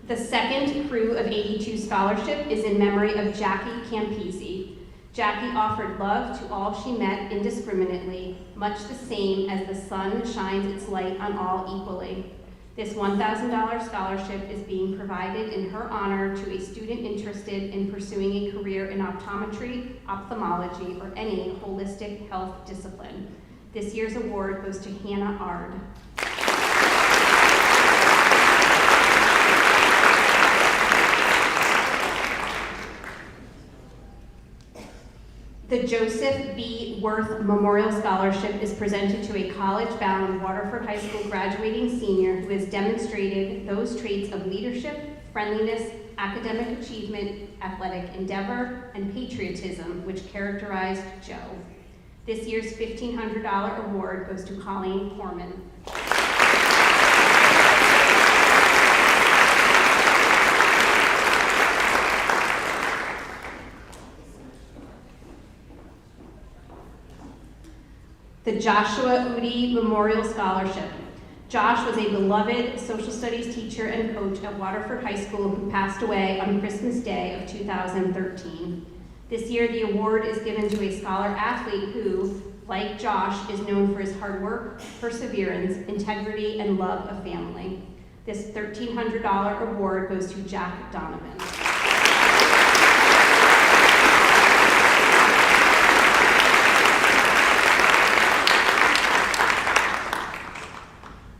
The second Crew of 82 scholarship is in memory of Jackie Campisi. Jackie offered love to all she met indiscriminately, much the same as the sun shines its light on all equally. This $1,000 scholarship is being provided in her honor to a student interested in pursuing a career in optometry, ophthalmology, or any holistic health discipline. This year's award goes to Hannah Ard. The Joseph B. Worth Memorial Scholarship is presented to a college-bound Waterford High School graduating senior who has demonstrated those traits of leadership, friendliness, academic achievement, athletic endeavor, and patriotism which characterized Joe. This year's $1,500 award goes to Colleen Corman. The Joshua Udi Memorial Scholarship. Josh was a beloved social studies teacher and coach at Waterford High School who passed away on Christmas Day of 2013. This year, the award is given to a scholar athlete who, like Josh, is known for his hard work, perseverance, integrity, and love of family. This $1,300 award goes to Jack Donovan.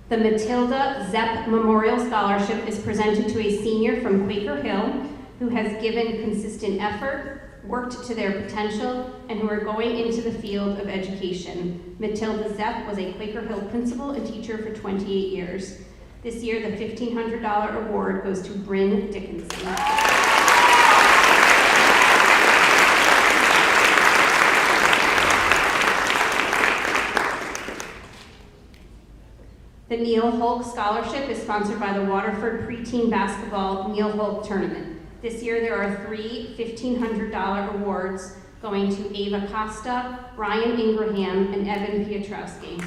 The Matilda Zepp Memorial Scholarship is presented to a senior from Quaker Hill who has given consistent effort, worked to their potential, and who are going into the field of education. Matilda Zepp was a Quaker Hill principal and teacher for 28 years. This year, the $1,500 award goes to Bryn Dickinson. The Neil Hulk Scholarship is sponsored by the Waterford Preteen Basketball Neil Hulk Tournament. This year there are three $1,500 awards going to Ava Costa, Brian Ingraham, and Evan Piotrowski.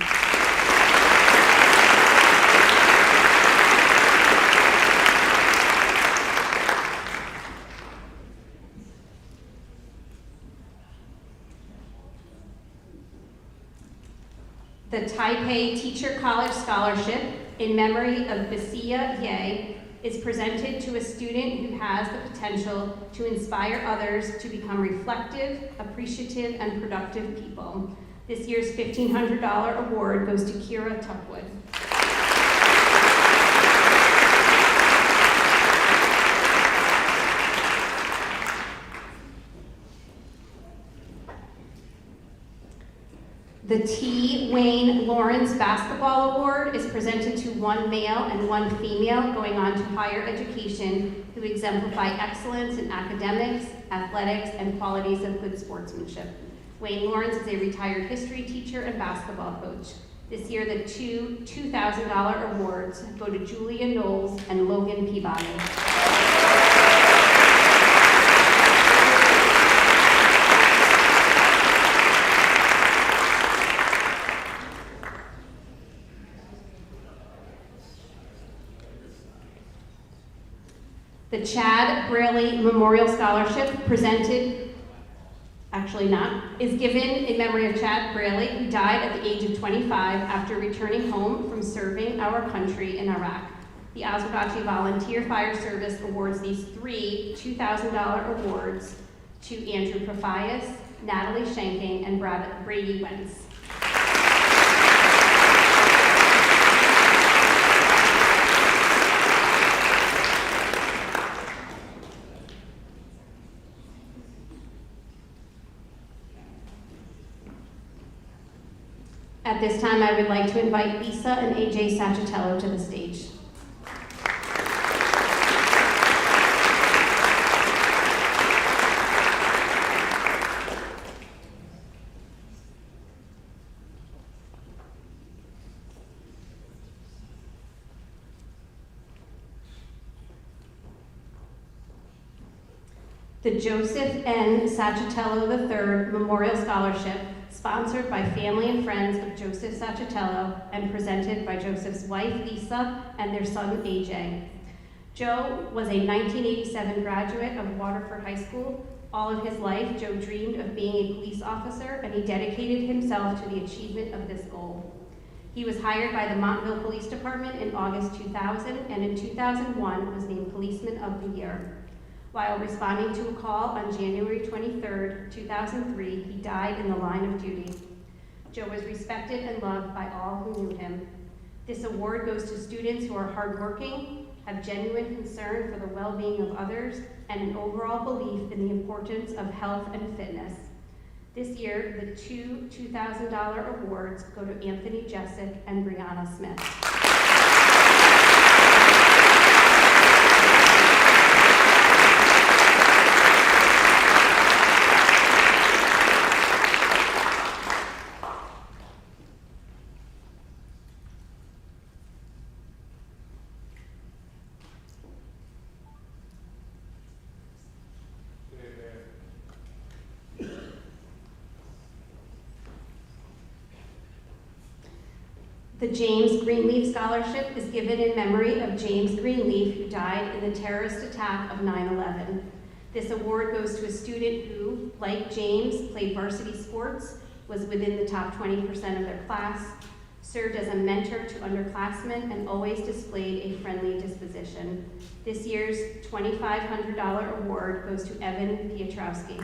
The Taipei Teacher College Scholarship in memory of Basia Ye is presented to a student who has the potential to inspire others to become reflective, appreciative, and productive people. This year's $1,500 award goes to Kira Tuckwood. The T. Wayne Lawrence Basketball Award is presented to one male and one female going on to higher education who exemplify excellence in academics, athletics, and qualities of good sportsmanship. Wayne Lawrence is a retired history teacher and basketball coach. This year, the two $2,000 awards go to Julia Knowles and Logan Peabody. The Chad Braley Memorial Scholarship is given in memory of Chad Braley, who died at the age of 25 after returning home from serving our country in Iraq. The Oswegatchie Volunteer Fire Service awards these three $2,000 awards to Andrew Profias, Natalie Schenking, and Brady Wentz. At this time, I would like to invite Lisa and AJ Sacchitello to the stage. The Joseph N. Sacchitello III Memorial Scholarship, sponsored by family and friends of Joseph Sacchitello and presented by Joseph's wife, Lisa, and their son, AJ. Joe was a 1987 graduate of Waterford High School. All of his life, Joe dreamed of being a police officer, and he dedicated himself to the achievement of this goal. He was hired by the Montville Police Department in August 2000, and in 2001 was named Policeman of the Year. While responding to a call on January 23, 2003, he died in the line of duty. Joe was respected and loved by all who knew him. This award goes to students who are hardworking, have genuine concern for the well-being of others, and an overall belief in the importance of health and fitness. This year, the two $2,000 awards go to Anthony Jessic and Brianna Smith. The James Greenleaf Scholarship is given in memory of James Greenleaf, who died in the terrorist attack of 9/11. This award goes to a student who, like James, played varsity sports, was within the top 20% of their class, served as a mentor to underclassmen, and always displayed a friendly disposition. This year's $2,500 award goes to Evan Piotrowski.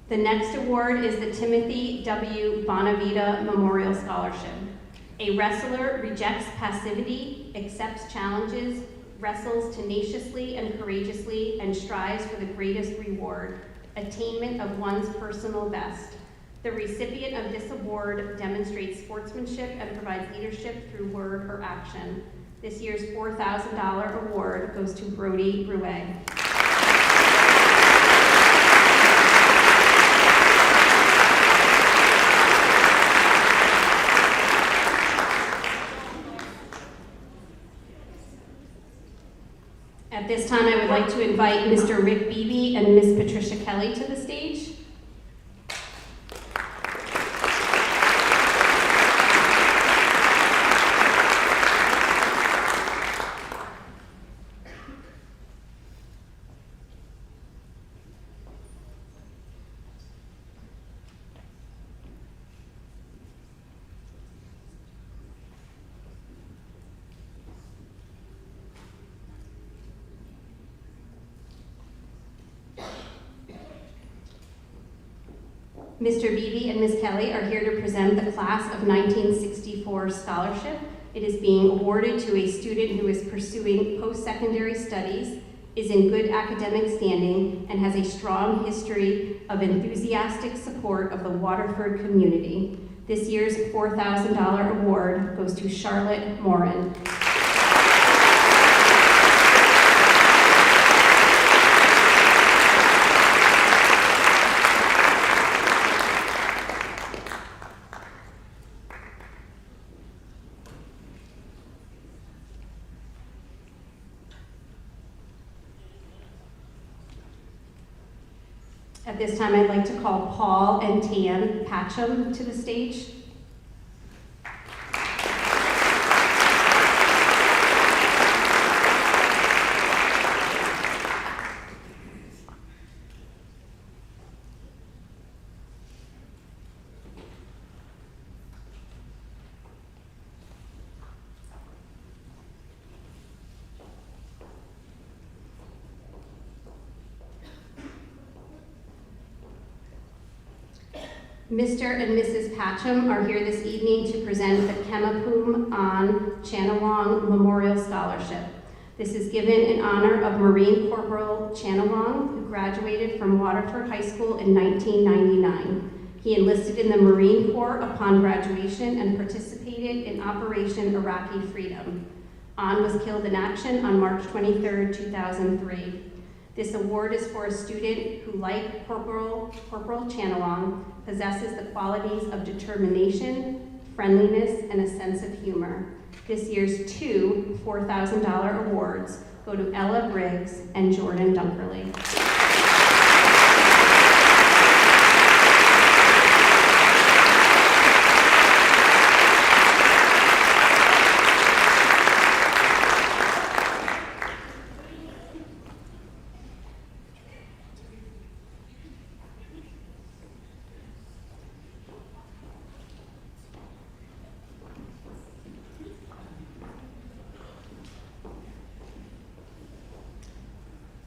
The next award is the Timothy W. Bonavita Memorial Scholarship. A wrestler rejects passivity, accepts challenges, wrestles tenaciously and courageously, and strives for the greatest reward, attainment of one's personal best. The recipient of this award demonstrates sportsmanship and provides leadership through word or action. This year's $4,000 award goes to Brody Rouet. At this time, I would like to invite Mr. Rick Beebe and Ms. Patricia Kelly to the stage. Mr. Beebe and Ms. Kelly are here to present the Class of 1964 Scholarship. It is being awarded to a student who is pursuing post-secondary studies, is in good academic standing, and has a strong history of enthusiastic support of the Waterford community. This year's $4,000 award goes to Charlotte Morin. At this time, I'd like to call Paul and Tan Patcham to the stage. Mr. and Mrs. Patcham are here this evening to present the Kemapum An Chanawong Memorial Scholarship. This is given in honor of Marine Corporal Chanawong, who graduated from Waterford High School in 1999. He enlisted in the Marine Corps upon graduation and participated in Operation Iraqi Freedom. An was killed in action on March 23, 2003. This award is for a student who, like Corporal Chanawong, possesses the qualities of determination, friendliness, and a sense of humor. This year's two $4,000 awards go to Ella Briggs and Jordan Dunkerley.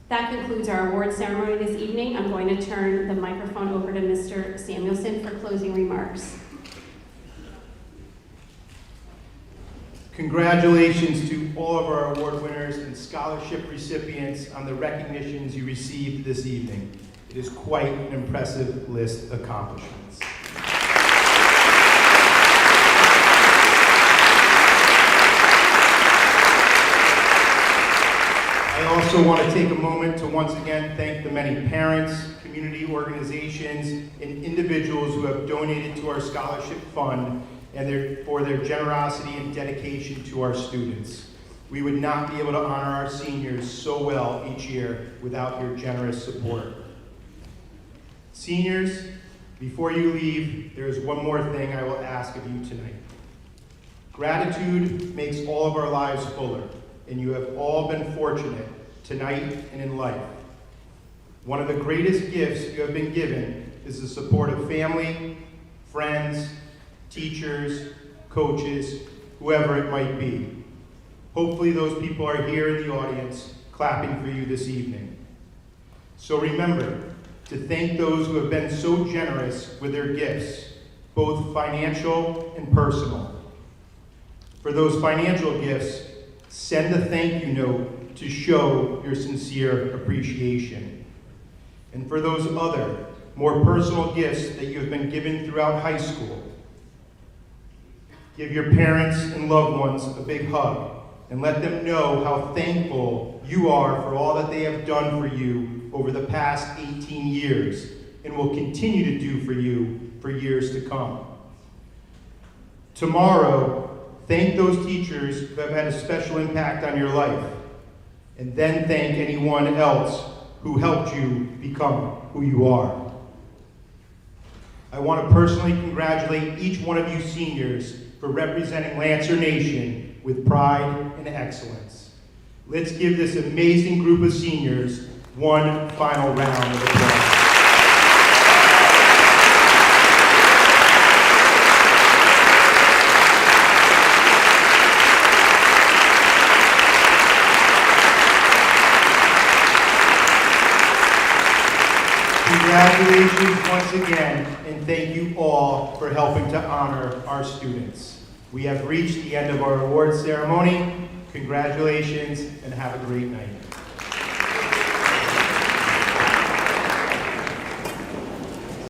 That concludes our award ceremony this evening. I'm going to turn the microphone over to Mr. Samuelson for closing remarks. Congratulations to all of our award winners and scholarship recipients on the recognitions you received this evening. It is quite an impressive list of accomplishments. I also want to take a moment to once again thank the many parents, community organizations, and individuals who have donated to our scholarship fund and for their generosity and dedication to our students. We would not be able to honor our seniors so well each year without your generous support. Seniors, before you leave, there is one more thing I will ask of you tonight. Gratitude makes all of our lives fuller, and you have all been fortunate tonight and in life. One of the greatest gifts you have been given is the support of family, friends, teachers, coaches, whoever it might be. Hopefully those people are here in the audience clapping for you this evening. So remember to thank those who have been so generous with their gifts, both financial and personal. For those financial gifts, send a thank you note to show your sincere appreciation. And for those other, more personal gifts that you have been given throughout high school, give your parents and loved ones a big hug and let them know how thankful you are for all that they have done for you over the past 18 years and will continue to do for you for years to come. Tomorrow, thank those teachers who have had a special impact on your life, and then thank anyone else who helped you become who you are. I want to personally congratulate each one of you seniors for representing Lancer Nation with pride and excellence. Let's give this amazing group of seniors one final round of applause. Congratulations once again, and thank you all for helping to honor our students. We have reached the end of our awards ceremony. Congratulations, and have a great night.